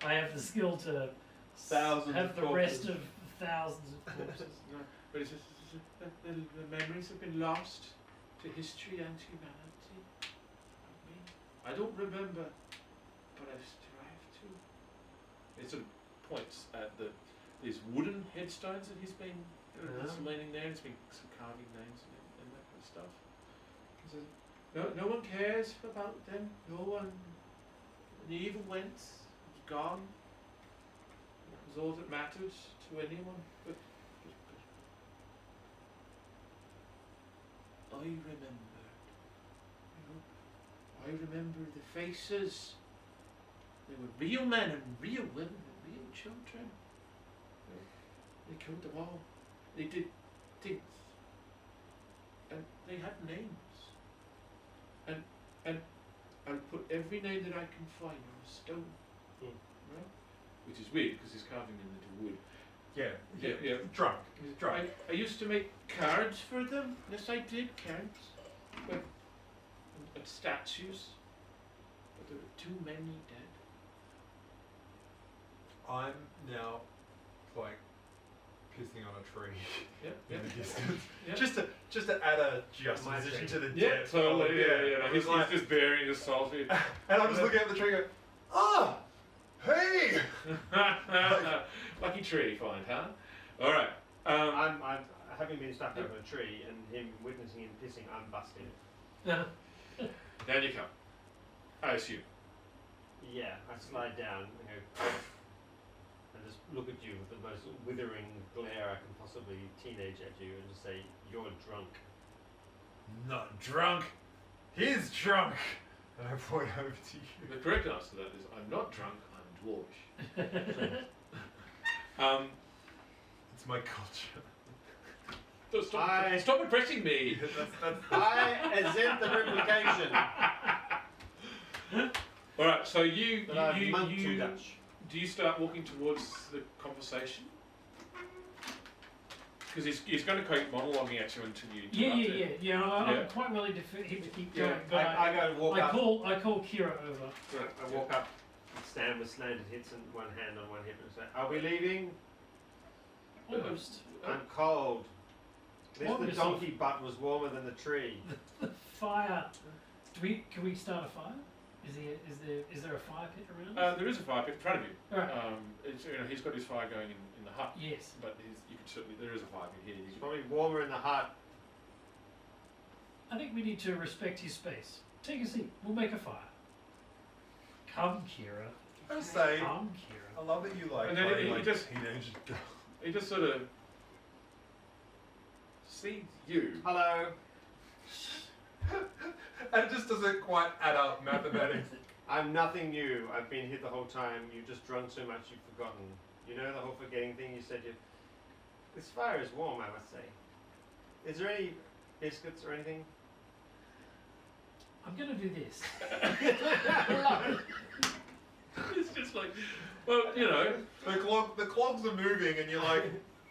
I have the skill to Thousands have of the rest corpses. of thousands of corpses. No, but it's just, the memories have been lost to history and humanity. I don't remember, but I strive to. It sort of points at these wooden headstones that he's been leaning there. He's been sort of carving names and that kind of stuff. He says, no one cares about them. No one. The evil went. It was gone. It was all that mattered to anyone. But I remember. I remember the faces. They were real men and real women and real children. They killed them all. They did things. And they had names. And I'll put every name that I can find on a stone. Right? Which is weird because he's carving them into wood. Yeah. Drunk. He's drunk. I used to make cards for them. Yes, I did cards. But, and statues. But there were too many dead. I'm now like pissing on a tree Yep. in Yep. the distance. Yep. Just to add a My juxtaposition tree. to the Yeah, depth. totally. Yeah. I He's was like, just bearing his salty. and I'm just looking at the tree and go, ah, hey! Lucky tree find, huh? All right. I'm having been stuck over a tree and him witnessing him pissing, I'm busting it. Down you come. I assume. Yeah, I slide down and go and just look at you with the most withering glare I can possibly teenage at you and just say, you're drunk. Not drunk. He's drunk. And I point over to you. The correct answer to that is I'm not drunk. I'm dwarvish. It's my culture. Stop oppressing me. that's I exempt the replication. All right. So you But I've monked too Dutch. do you start walking towards the conversation? Because he's going to keep monologuing at you until you. interrupt it. I'm quite willing to for him to keep going, Yeah. but I go and walk I up. call Kira over. I walk up, stand with slanted hits and one hand on one hip and say, are we leaving? Almost. I'm cold. This Warm the yourself. donkey butt was warmer than the tree. Fire. Can we start a fire? Is there a fire pit around? There is a fire pit in front of you. Alright. It's, he's got his fire going in the hut. Yes. But you can certainly there is a fire pit here. It's probably warmer in the hut. I think we need to respect his space. Take a seat. We'll make a fire. Come, Kira. I was saying, Come, Kira. I love that you like And then playing he like just- teenage girl. He just sort of sees you. Hello. And it just doesn't quite add up mathematics. I'm nothing new. I've been here the whole time. You've just drunk so much you've forgotten. You know the whole forgetting thing you said you... This fire is warm, I must say. Is there any biscuits or anything? I'm gonna do this. It's just like, well, you know, The clogs are moving, and you're like,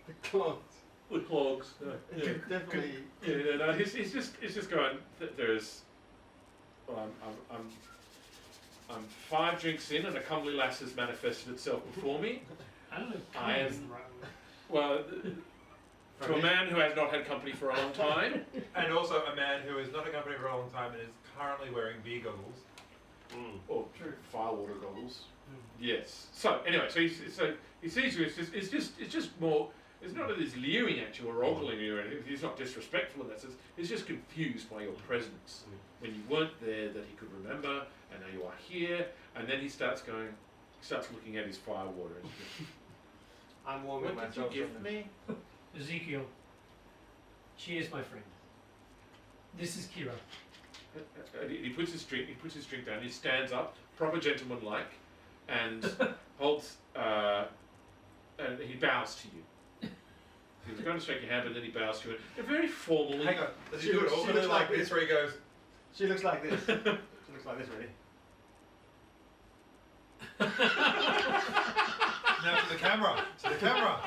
The clogs. the clogs. Yeah. Definitely. Yeah, no, he's just going. There's, well, I'm 5 drinks in, and a comely lass has manifested itself before me. I don't know if I kind is am- the right word. Well, to a man who has not had company for a long time. and also a man who has not accompanied for a long time and is currently wearing beer goggles. Or firewater goggles. Yes. So anyway, so he sees you. It's just more. It's not that he's leering at you or ogling you or anything. He's not disrespectful in that sense. He's just confused by your presence. When you weren't there, that he could remember, and now you are here. And then he starts looking at his firewater. And he goes, I'm warming what did you myself. give from me? Ezekiel. Cheers, my friend. This is Kira. He puts his drink down. He stands up, proper gentleman-like, and holds. And he bows to you. He was going to shake your hand, but then he bows to you and very formally. Hang on. Does he She do it looks- she awkwardly looks like like this, where he goes? She looks like this. She looks like this, really. Now to the camera. To the camera.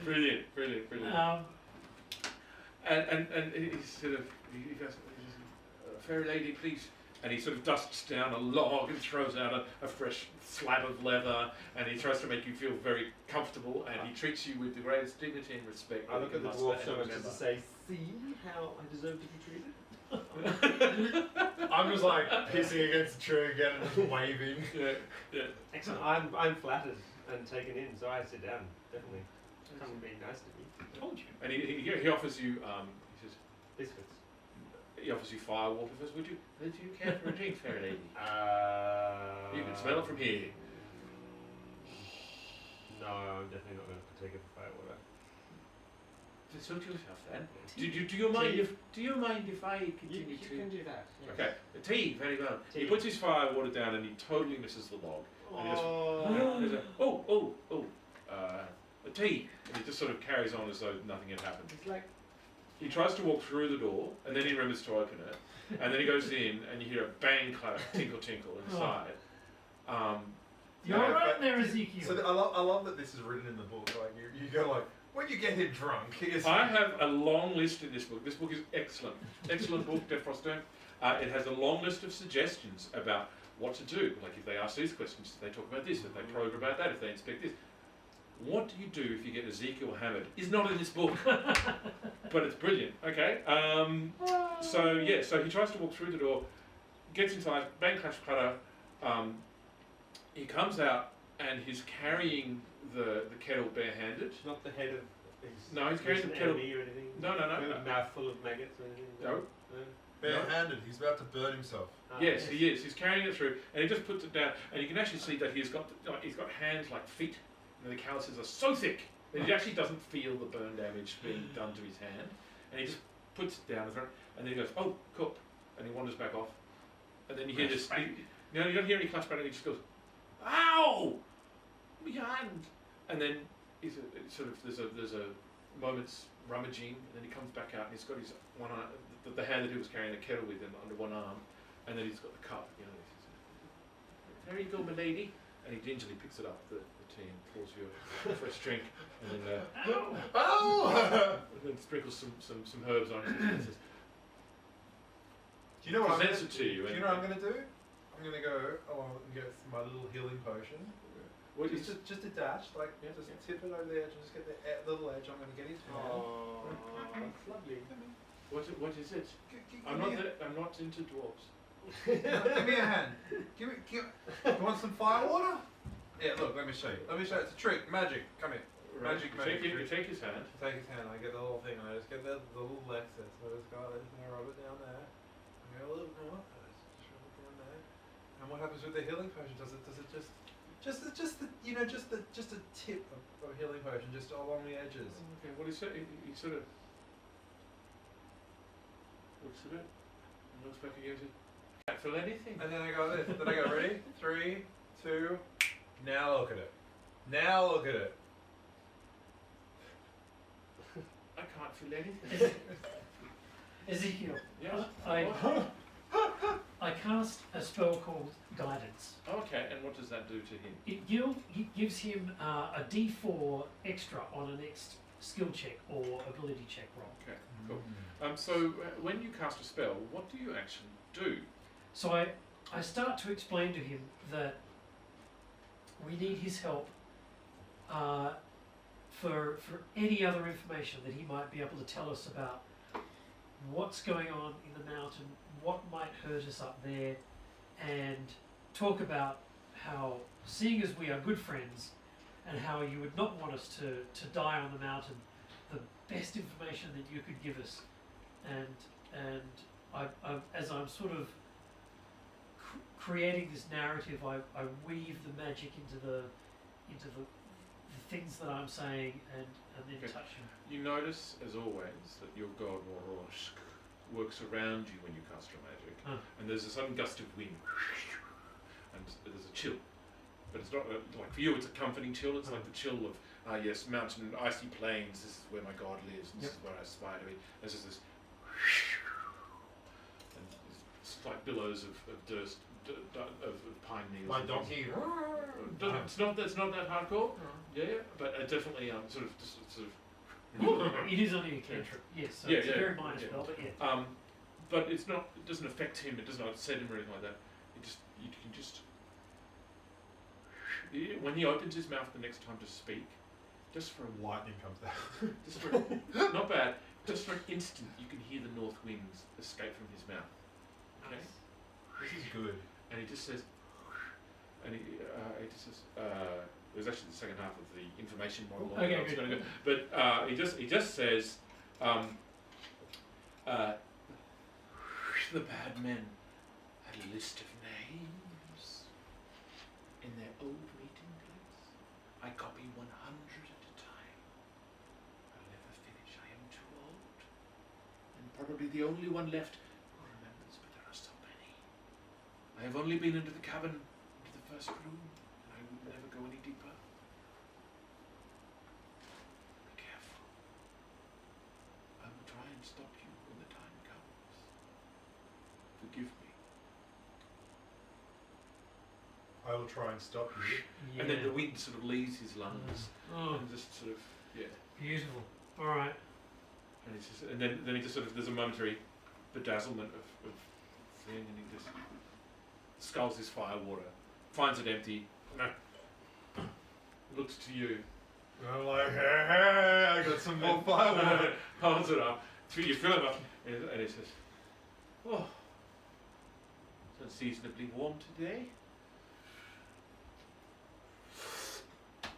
Brilliant, brilliant, brilliant. And he's sort of, he goes, "Fair lady, please." And he sort of dusts down a log and throws out a fresh slab of leather, and he tries to make you feel very comfortable, and he treats you with the greatest dignity and respect. I that look you at the can dwarf muster so and much as to remember. say, see how I deserve to be treated? I'm just like pissing against the tree again and just waving. Yeah, yeah. Excellent. I'm flattered and taken in, so I sit down, definitely. Come and be nice to me. Told you. And he offers you, he says, Biscuits. he offers you firewater. He says, would you care for a drink, fair lady? You can You smell it from here. No, I'm definitely not going to partake of the firewater. Just suit yourself then. Do you mind if I continue You to? can do that. Yes. Okay, the tea, very well. He Tea. puts his firewater down and he totally misses the log. And he just, Oh. there's a tea. And he just sort of carries on as though nothing had happened. It's like He tries to walk through the door and then he remembers to open it. And then he goes in and you hear a bang, clap, tinkle, tinkle inside. You're No, right but- there, Ezekiel. So I love that this is written in the book. Like you go like, when you get him drunk, he is. I have a long list in this book. This book is excellent. Excellent book, Defroster. It has a long list of suggestions about what to do. Like if they ask these questions, if they talk about this, if they probe about that, if they inspect this. What do you do if you get Ezekiel hammered? Is not in this book, but it's brilliant. Okay. So he tries to walk through the door, gets inside, bang, clash, clatter. He comes out and he's carrying the kettle barehanded. it's not the head of his No, he's carrying the recent kettle. enemy or anything. No. With a mouthful of maggots or anything. No. Barehanded. He's about to burn himself. Ah, Yes, he is. He's carrying it through, and he just puts it down, and you can actually see that he's got hands like feet, and the calluses are so thick that he actually doesn't feel the burn damage being done to his hand, and he just puts it down, and then he goes, "Oh, cool," and he wanders back off, and then you hear this. You don't hear any clash bang, and he just goes, "Ow, my hand!" And then there's a moment's rummaging, and then he comes back out, and he's got his one arm, the hand that he was carrying the kettle with him under one arm, and then he's got the cup. He says, "There you go, my lady," and he gingerly picks it up, the tea, and pours you a fresh drink, and then Oh! and then sprinkles some herbs on it, and says, Do you know what I'm presents gonna it to you. Do you know what I'm gonna do? I'm gonna go along and get my little healing potion. What is Just a dash, like Yeah, just yeah. tip it over the edge and just get the little edge. I'm gonna get his hand. Oh, that's lovely. what is it? Give I'm me not into dwarves. give me a hand. You want some fire water? Yeah, look, let me show you. It's a trick, magic. Come here. Magic, You take his hand. Take his hand, I get the little thing, and I just get the little excess. So I just go, I rub it down there. I go a little more. I just rub it down there. And what happens with the healing potion? Does it just a tip of healing potion, just along the edges? Okay, what he said, he sort of looks at it and looks back again and says, "Can't feel anything." And then I go this. Then I go, ready? 3, 2. Now look at it. Now look at it. I can't feel anything. Ezekiel, Yes. I cast a spell called Guidance. Okay, and what does that do to him? It gives him a D4 extra on a next skill check or ability check roll. Okay, cool. So when you cast a spell, what do you actually do? So I start to explain to him that we need his help for any other information that he might be able to tell us about what's going on in the mountain, what might hurt us up there, and talk about how, seeing as we are good friends, and how you would not want us to die on the mountain, the best information that you could give us. And I as I'm sort of creating this narrative, I weave the magic into the things that I'm saying, and then Okay. touch him. You notice, as always, that your god Woroshk works around you when you cast your magic, Huh. and there's a sudden gust of wind, and there's a chill, but It's not like for you. It's a comforting chill. It's like the chill of yes, mountain, icy plains. This is where my God lives, and this is where I aspire to be. There's just this, and it's like billows of of pine needles. My and donkey. things. It's not that hardcore. Yeah, but definitely sort of It is only a cantrip, yes. So Yeah, it's a yeah, very minor yeah. spell, but yeah. But it's not. It doesn't affect him. It doesn't upset him or anything like that. You can just. When he opens his mouth the next time to speak, just for a Lightning comes down. just for not bad, just for an instant, you can hear the north winds escape from his mouth. Okay, This is good. and he just says, and he just says. It was actually the second half of the information model. Okay, I was good. gonna go. But he just says, the bad men had a list of names in their old meeting place. I copy 100 at a time. I'll never finish. I am too old, and probably the only one left who remembers. But there are so many. I have only been into the cabin, into the first room. I would never go any deeper. Be careful. I will try and stop you when the time comes. Forgive me. I will try and stop you. Yeah. And then the wind sort of leaves his lungs Oh, and just sort of beautiful. Alright. and it's just, and then he just sort of there's a momentary bedazzlement of thing, and he just sculls his fire water, finds it empty. No. Looks to you. I'm like, hey, I got some more firewood. Holds it up. You fill it up, and he says, "Oh, it's unseasonably warm today."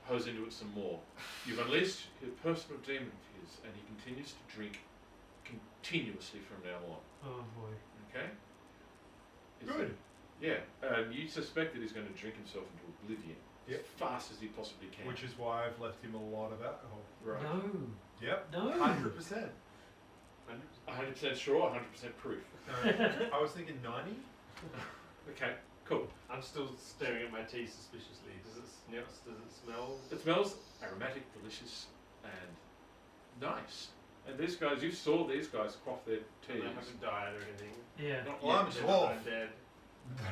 Hose into it some more. You've unleashed a personal demon of his, and he continues to drink continuously from now on. Oh boy. Okay? Is Good. Yeah, and you suspect that he's going to drink himself into oblivion as Yep. fast as he possibly can. Which is why I've left him a lot of alcohol. right. No. Yep. No. 100%. 100% sure, 100% proof. I was thinking 90. Okay, cool. I'm still staring at my tea suspiciously. Does it smell? It smells aromatic, delicious, and nice. And these guys, you saw these guys quaff their They teas. haven't died or anything. Yeah. Not Well, yet. I'm They're dwarf. not dead.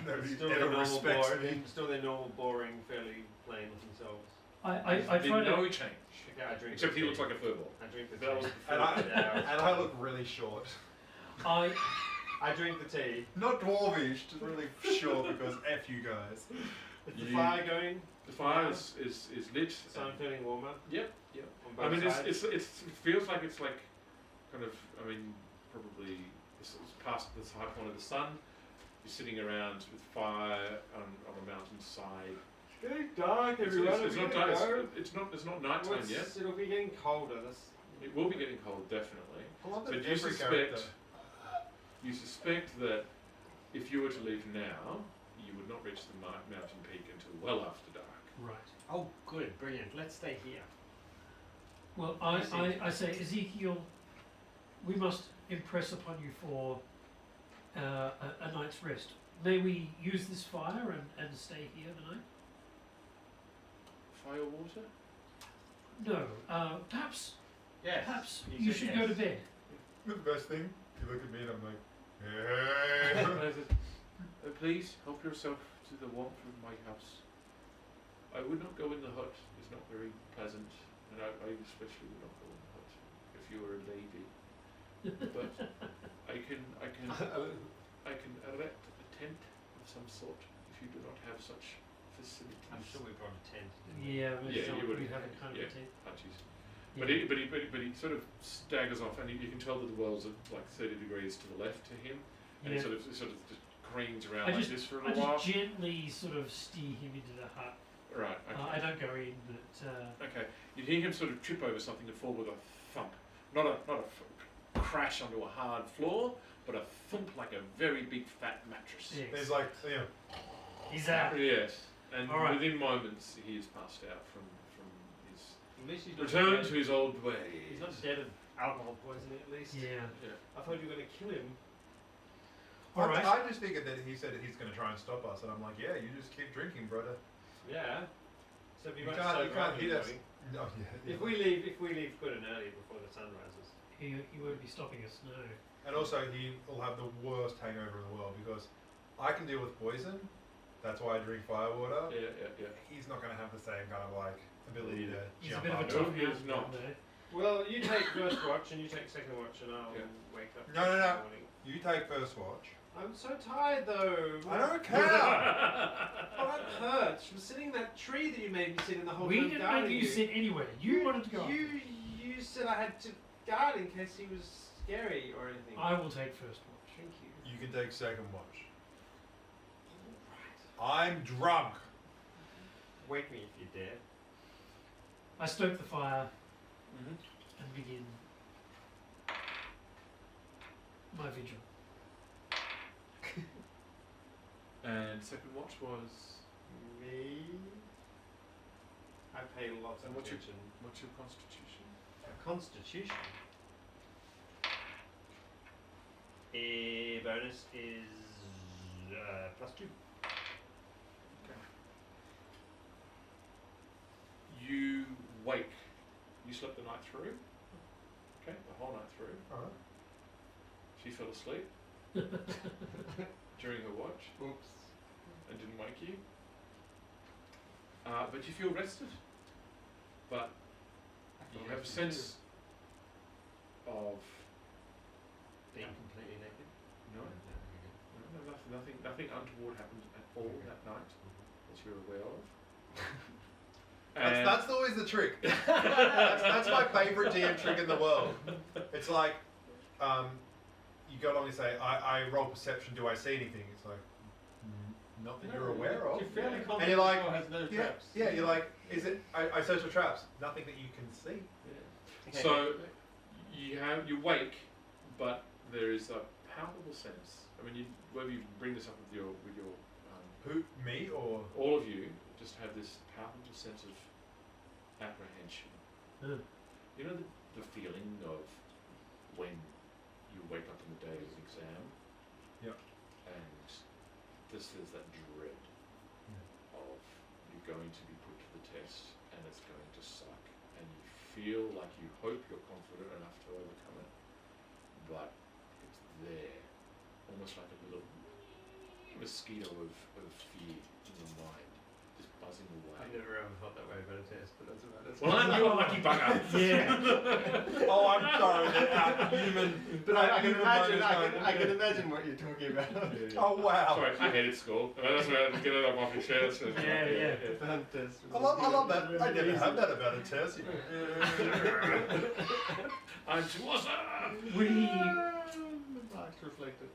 Nobody Still ever their normal, respects boring, me. still their normal, boring, fairly plain looking selves. I There's try been no to. change. Okay, I drink. Except the he looks tea. like a furball. I drink the That was tea. before. And I look really short. I I drink the tea. Not dwarvish, just really short because F you guys. Is the You- fire going? The fire is lit. So I'm feeling warmer. Yep, yep. On both I mean, sides. it feels like it's like kind of, I mean, probably it's past the high point of the sun. You're sitting around with fire on a mountainside. It's getting dark, It's everyone. not We're dark. gonna go. It's not nighttime What's- yet. It'll be getting colder. It will be getting cold, definitely. I love But that you every suspect character. you suspect that if you were to leave now, you would not reach the mountain peak until well after dark. right. Oh, good, brilliant. Let's stay here. Well, I see. I say, Ezekiel, we must impress upon you for a night's rest. May we use this fire and stay here tonight? Fire water? No. Perhaps Yes. perhaps you you said should yes. go to bed. The best thing, you look at me and I'm like, hey. And I said, please help yourself to the warmth of my house. I would not go in the hut. It's not very pleasant, and I especially would not go in the hut if you were a lady. But I can erect a tent of some sort if you do not have such facilities. I'm sure we brought a tent. Didn't we? Yeah, Yeah, you would we have, haven't kind yeah. of tent. Punchies. Yeah. But he sort of staggers off, and you can tell that the world's at like 30 degrees to the left to him, and he Yeah. sort of just careens around I like just- this for a I little while. just gently sort of steer him into the hut. Right. Okay. I don't go in, but Okay, you hear him sort of trip over something and fall with a thump. Not a crash onto a hard floor, but a thump like a very big fat mattress. yes. There's like, you know, He's out. Yes, and All right. within moments he is passed out from his At least he's not return dead. to his old ways. He's not dead of alcohol poisoning, at least. Yeah. Yeah. I thought you were going to kill him. All right. I just figured that he said he's going to try and stop us, and I'm like, yeah, you just keep drinking, brother. Yeah. So we You won't can't, sober you up can't in hit the us. morning. No, yeah. If we leave good and early before the sun rises. He won't be stopping us, no. And also, he will have the worst hangover in the world because I can deal with poison. That's why I drink firewater. Yeah. He's not going to have the same kind of like ability to He's a jump bit of a up. tough No, man. he's not. No. Well, you take first watch and you take second watch, and I'll Yeah. wake up. No, no, in no. the morning. You take first watch. I'm so tired though. I don't care. Oh, that hurts. From sitting in that tree that you made me sit in the whole We time didn't guarding make you sit anywhere. You wanted to go. You said I had to guard in case he was scary or anything. I will take first watch. Thank you. You can take second watch. I'm drunk. Wake me if you dare. I stoke the fire Mhm. and begin my vigil. And second watch was. Me? I pay lots And of what's your- attention. What's your constitution? Constitution. A bonus is +2. You wake. You slept the night through. Okay, the whole night through. Alright. She fell asleep during her watch Oops. and didn't wake you. But you feel rested. But you have a sense of Being completely naked. no, nothing untoward happened at all that night that you're aware of. And That's always the trick. that's my favourite DM trick in the world. It's like, you go along and say, I roll perception, do I see anything? It's like, not that you're aware of. You're fairly confident And you're like, the door has no Yeah, traps. yeah, you're like, is it, I search for traps. Nothing that you can see. So you wake, but there is a palpable sense. I mean, whether you bring this up with your Who, me or? all of you just have this palpable sense of apprehension. Mm. You know the feeling of when you wake up on the day of an exam. Yep. And there's that dread of you're going to be put to the test and it's going to suck, and you feel like you hope you're confident enough to overcome it, but it's there, almost like a little mosquito of fear in your mind, just buzzing away. I've never ever felt that way about a test, but that's about it. Well, aren't you a lucky bugger? Yeah. Oh, I'm sorry, that human. But I can human imagine. mind is I can imagine what you're talking about. Oh wow. Sorry, I hated school. That's why I get it up off your chest. Yeah. The hunt test. I love that. I never had that about a test. I'm too awesome. We Marks reflected.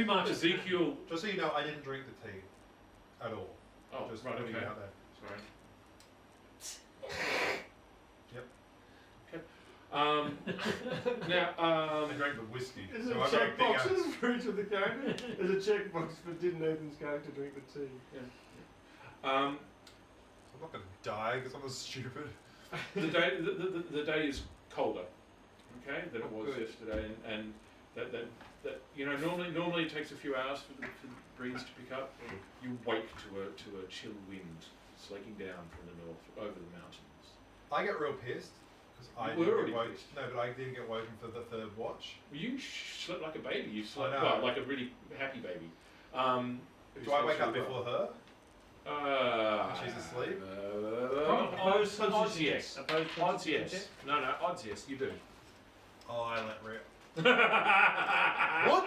marched. Ezekiel. Just so you know, I didn't drink the tea at all. Oh, Just right, putting okay. it out there. Sorry. Yep. Okay. Now, I drank the whiskey. Is So there I got a check big boxes for each of the characters? There's a checkbox for did Nathan's character drink the tea? um, I'm not gonna die because I'm not stupid. the day is colder, okay, than it was Good. yesterday, and that you know normally it takes a few hours for the breeze to pick up. You wake to a chill wind slaking down from the north over the mountains. I get real pissed because I You were didn't already get woken. pissed. No, but I didn't get woken for the third watch. Well, you slept like a baby. You slept know. well, like a really happy baby. Do I wake up before her? She's asleep? Odds yes. Odds yes. No, odds yes, you do. Oh, I let rip. What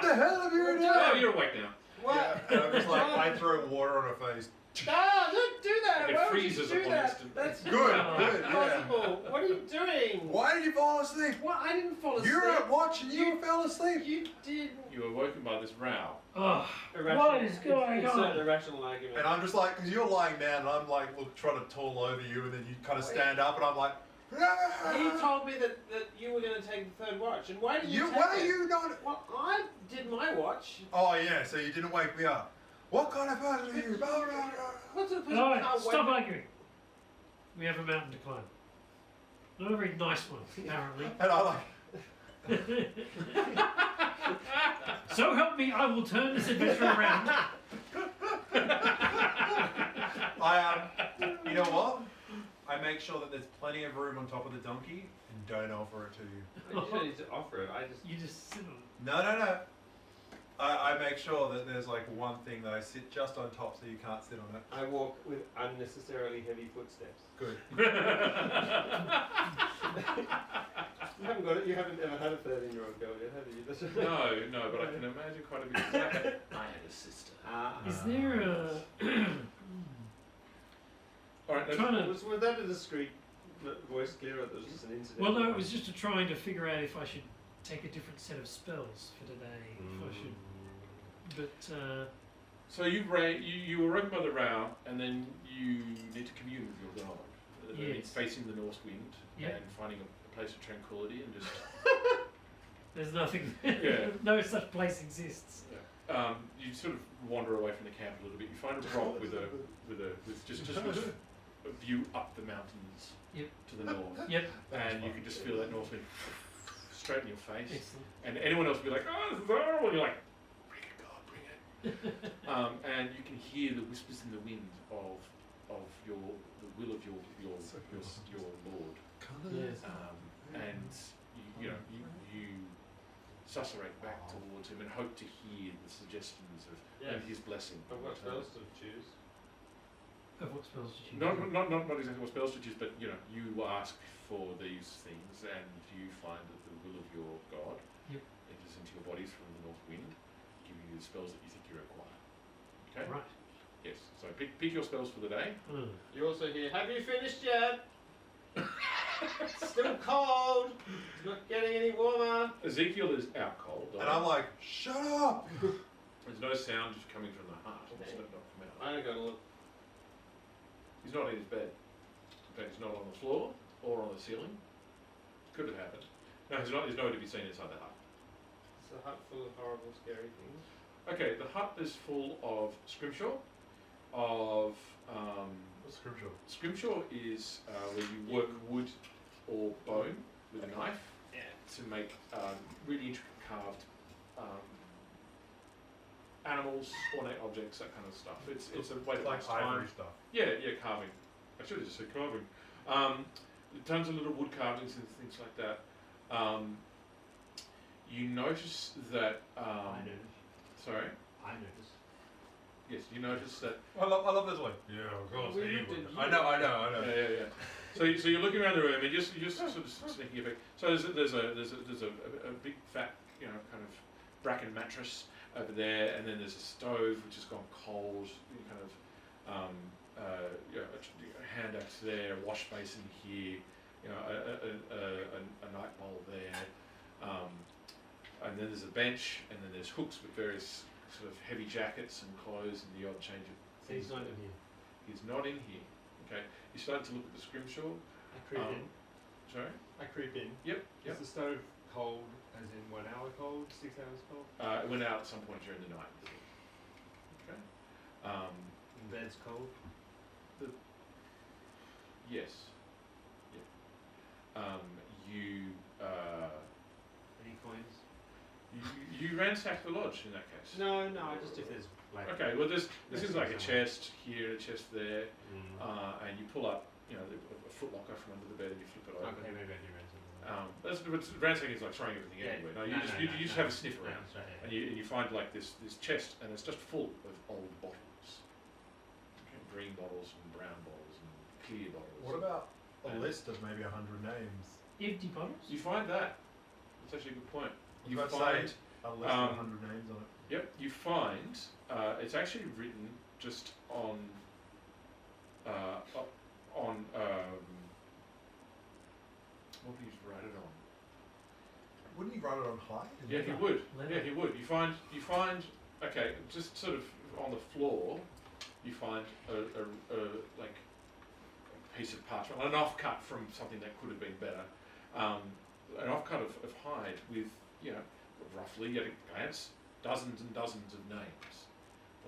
the hell have you Oh, done? you're awake now. What? Yeah, and I'm just like, I throw water on her face. No, don't do that. It Why would you freezes do upon that? instant. That's Good, good, yeah. impossible. What are you doing? Why did you fall asleep? What? I didn't fall asleep. You were at watch and you fell asleep. You did. You were woken by this row. Oh, Irrational. what is going It's on? an irrational argument. And I'm just like, because you're lying down and I'm like, look, trying to tall over you, and then you kind of stand up and I'm like, He told me that you were going to take the third watch, and why did you take why it? are you not? Well, I did my watch. Oh yeah, so you didn't wake me up. What kind of person are you? Blah, blah, blah. What's the person Alright, can't stop wait? arguing. We have a mountain to climb. Not a very nice one, apparently. And I like, So help me, I will turn this adventure around. I make sure that there's plenty of room on top of the donkey and don't offer it to you. You don't need to offer it. I just. You just sit on it. No. I make sure that there's like one thing that I sit just on top so you can't sit on it. I walk with unnecessarily heavy footsteps. Good. You haven't got it. You haven't ever had a 13-year-old girl yet, have you? That's No, but I can imagine quite a bit. I had a sister. Is there a? All right. Trying to. Was that a discreet voice clear, or was just an incident? Well, no, it was just a trying to figure out if I should take a different set of spells for today. If I should, but So you were broken by the row, and then you need to commune with your god. Yes. Facing the north wind Yep. and finding a place of tranquility and just. there's nothing. Yeah. No such place exists. You sort of wander away from the camp a little bit. You find a rock with just a view up the mountains Yep. to the north, Yep. and you can just feel that north wind straight in your face. Excellent. And anyone else would be like, "Oh, this is horrible," and you're like, "Bring it, God, bring it." And you can hear the whispers in the wind of the will of your Lord. Yes. And you susurrate back towards him and hope to hear the suggestions of and his blessing. I've got spells to choose. Of what spells did you? Not exactly what spells to choose, but you ask for these things and you find that the will of your God enters into your bodies from the north wind, giving you the spells that you think you require. Okay? Right. Yes. So pick your spells for the day. You also hear, have you finished yet? Still cold. It's not getting any warmer. Ezekiel is out cold. And I'm like, shut up! There's no sound just coming from the heart. It's not from out. I don't go to look. He's not in his bed. In fact, he's not on the floor or on the ceiling. Could have happened. No, he's nowhere to be seen inside the hut. It's a hut full of horrible, scary things. Okay, the hut is full of scrimshaw. What's scripture? Scrimshaw is where you work wood or bone with a knife to make really intricate carved animals, ornate objects, that kind of stuff. It's a way to Like pass time. ivory stuff. Yeah, carving. I should have just said carving. Tons of little wood carvings and things like that. You notice that. I notice. Sorry. I notice. Yes, you notice that. I love this like, yeah, of course, We he looked would. at I you. know. Yeah. So you're looking around the room and you're just sort of sneaking effect. So there's a big fat kind of bracken mattress over there, and then there's a stove which has gone cold. Kind of a hand axe there, a wash basin here, a night bowl there, and then there's a bench, and then there's hooks with various sort of heavy jackets and clothes and the odd change of So he's not in here. He's not in here. Okay, you start to look at the scrimshaw. I creep in. Sorry. I creep in. Yep. Is the stove cold, as in 1 hour cold, 6 hours cold? It went out at some point during the night. Okay. And bed's cold? Yes. Yeah. Any coins? You ransack the lodge in that case. No, just if there's like... Okay. Well, this is like a somewhere. chest here, a chest there, and you pull up, a foot locker from under the bed and you flip it open. Okay, maybe I do ransom. That's ransacking is like throwing everything Yeah. anywhere. No, you just have a sniff around. That's right, And you find like this chest, and it's just full of old bottles. Okay, green bottles and brown bottles and clear bottles. What about a And- list of maybe 100 names? Empty bottles. You find that. That's actually a good point. You I'd find, say a list of 100 names on it. yep, you find it's actually written just on what would he write it on? Wouldn't he write it on high? Yeah, he would. Leather. Yeah, he would. You find. Okay, just sort of on the floor, you find a like a piece of parchment, an offcut from something that could have been better, an offcut of hide with roughly at a glance dozens and dozens of names.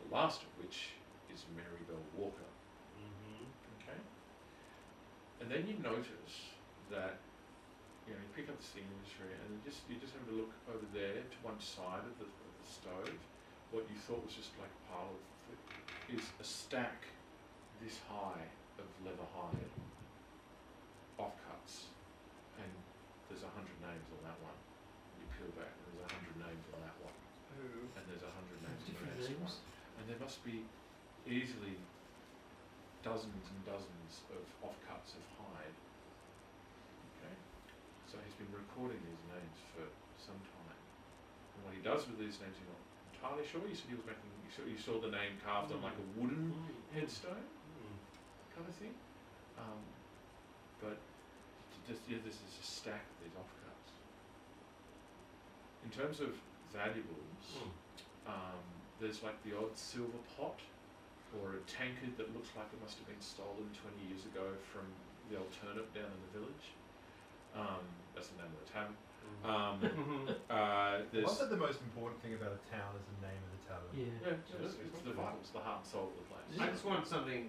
The last of which is Marybelle Walker. Okay, and then you notice that. You pick up the signature and you just have a look over there to one side of the stove. What you thought was just like a pile of is a stack this high of leather hide. offcuts, and there's 100 names on that one. You peel back, and there's 100 names on that one, and there's 100 names on the Different next names. one. And there must be easily dozens and dozens of offcuts of hide. Okay, so he's been recording these names for some time. And what he does with these names, you're not entirely sure. You said he was making. You saw the name carved on like a wooden headstone kind of thing. But this is a stack of these offcuts. In terms of valuables, there's like the odd silver pot or a tankard that looks like it must have been stolen 20 years ago from the old turnip down in the village. That's the name of the tavern. There's Wasn't the most important thing about a town is the name of the tavern? Yeah. it's the vital, it's the heart and soul of the place. I just want something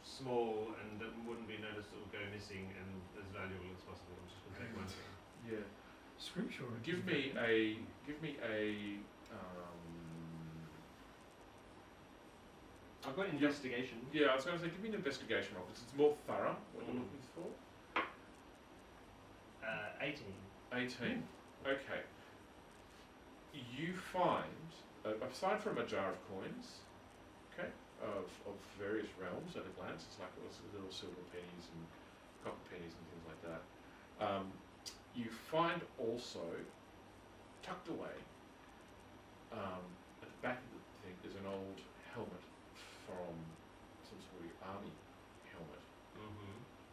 small and that wouldn't be noticed or go missing and as valuable as possible. I'm just going to take one thing. Yeah. Scripture. Give me a. I've got investigation. Yeah, I was going to say, give me an investigation roll because it's more thorough. What you're looking for. 18. 18. Okay. You find, aside from a jar of coins, okay, of various realms at a glance, it's like little silver pennies and copper pennies and things like that. You find also, tucked away, at the back of the thing, is an old helmet from some sort of army helmet,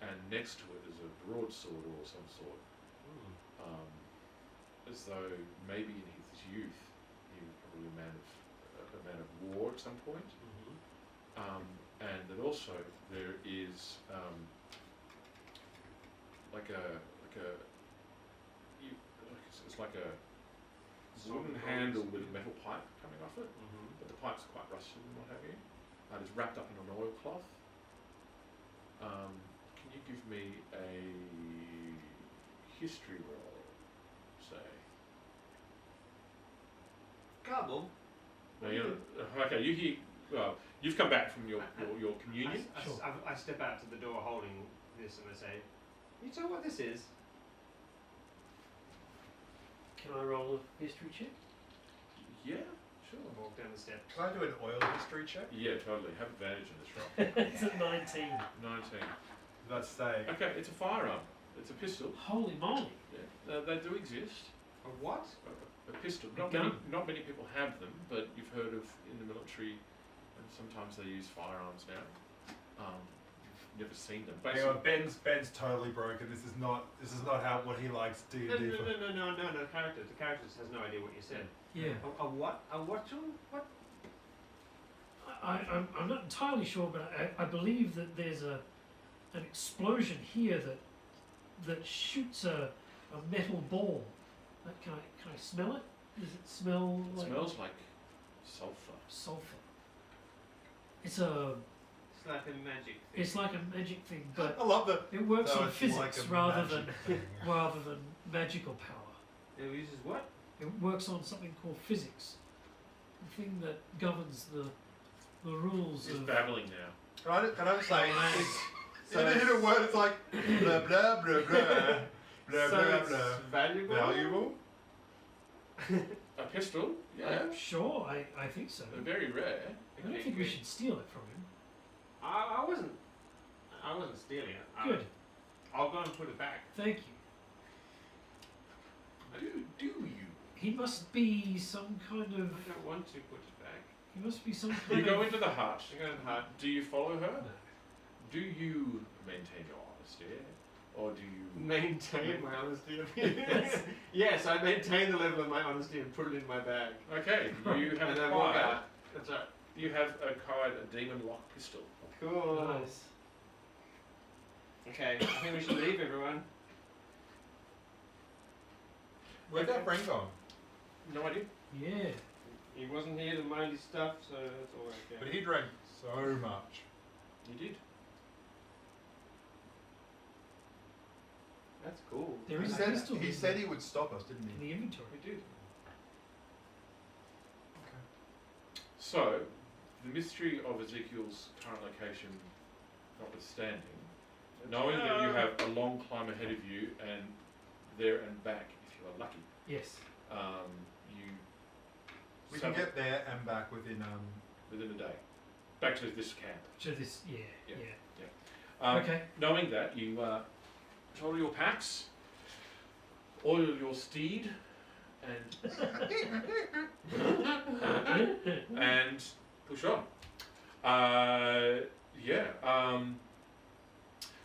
and next to it is a broadsword or some sort. As though maybe in his youth he was probably a man of war at some point. And then also there is it's like a wooden handle with a metal pipe coming off it, but the pipe's quite rusted and what have you. And it's wrapped up in an oilcloth. Can you give me a history roll, say? Garble. No, okay, you hear. Well, you've come back from your communion. I step out to the door holding this and I say, "You tell what this is?" Can I roll a history check? Yeah, sure. I walk down the steps. Can I do an oil history check? Yeah, totally. Have advantage in this roll. It's a 19. 19. Let's say. Okay, it's a firearm. It's a pistol. Holy moly. Yeah, they do exist. A what? A pistol. A gun. Not many people have them, but you've heard of in the military, and sometimes they use firearms now. You've never seen them. Hang on, Ben's totally broken. This is not how what he likes D&D No, for. no, character. The character has no idea what you said. Yeah. A what? A what, John? What? I'm not entirely sure, but I believe that there's an explosion here that shoots a metal ball. Can I smell it? Does it smell It like smells like sulfur. sulfur? It's like a magic thing. It's like a magic thing, but I love that. it works So on it's physics like a rather magic than thing. magical power. It uses what? It works on something called physics, the thing that governs the rules He's of. babbling now. Can I just say, So you hit a word, it's like blah blah blah blah blah so blah it's blah. valuable. Valuable? A pistol? Yeah. Sure, I think so. They're very rare. I don't think we should steal it from him. I wasn't stealing it. Good, I'll go and put it back. thank you. Do you? He must be some kind I of. don't want to put it back. He must be some You kind go of. into the hut. I go to the hut. Do you follow her? No. Do you maintain your honesty, or do you? Maintain my honesty. Yes, I maintain the level of my honesty and put it in my bag. Okay, you have And then walk acquired. out. That's right. You have acquired a demon lock pistol. Cool. Nice. Okay, I think we should leave, everyone. Where'd that brain gone? No idea. Yeah. He wasn't here to mind his stuff, so that's all okay. But he drank so much. You did. That's cool. There He is a said, pistol he in said the- he would stop us, didn't in he? the inventory. We did. So, the mystery of Ezekiel's current location notwithstanding, knowing that you have a long climb ahead of you and there and back, if you are lucky, Yes. you We can get there and back within within a day. Back to this camp. So this, yeah. Yeah. Okay. Knowing that, you shoulder your packs, oil your steed, and and push on.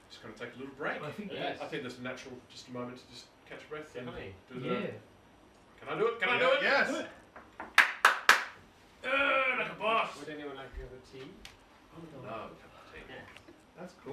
Just going to take a little break. I think Yes. I think there's a natural, just a moment to just catch a breath and Definitely. do the. yeah. Can I do it? Can I do it? Yes. Like a boss. Would anyone like to have a tea? No. That's cool.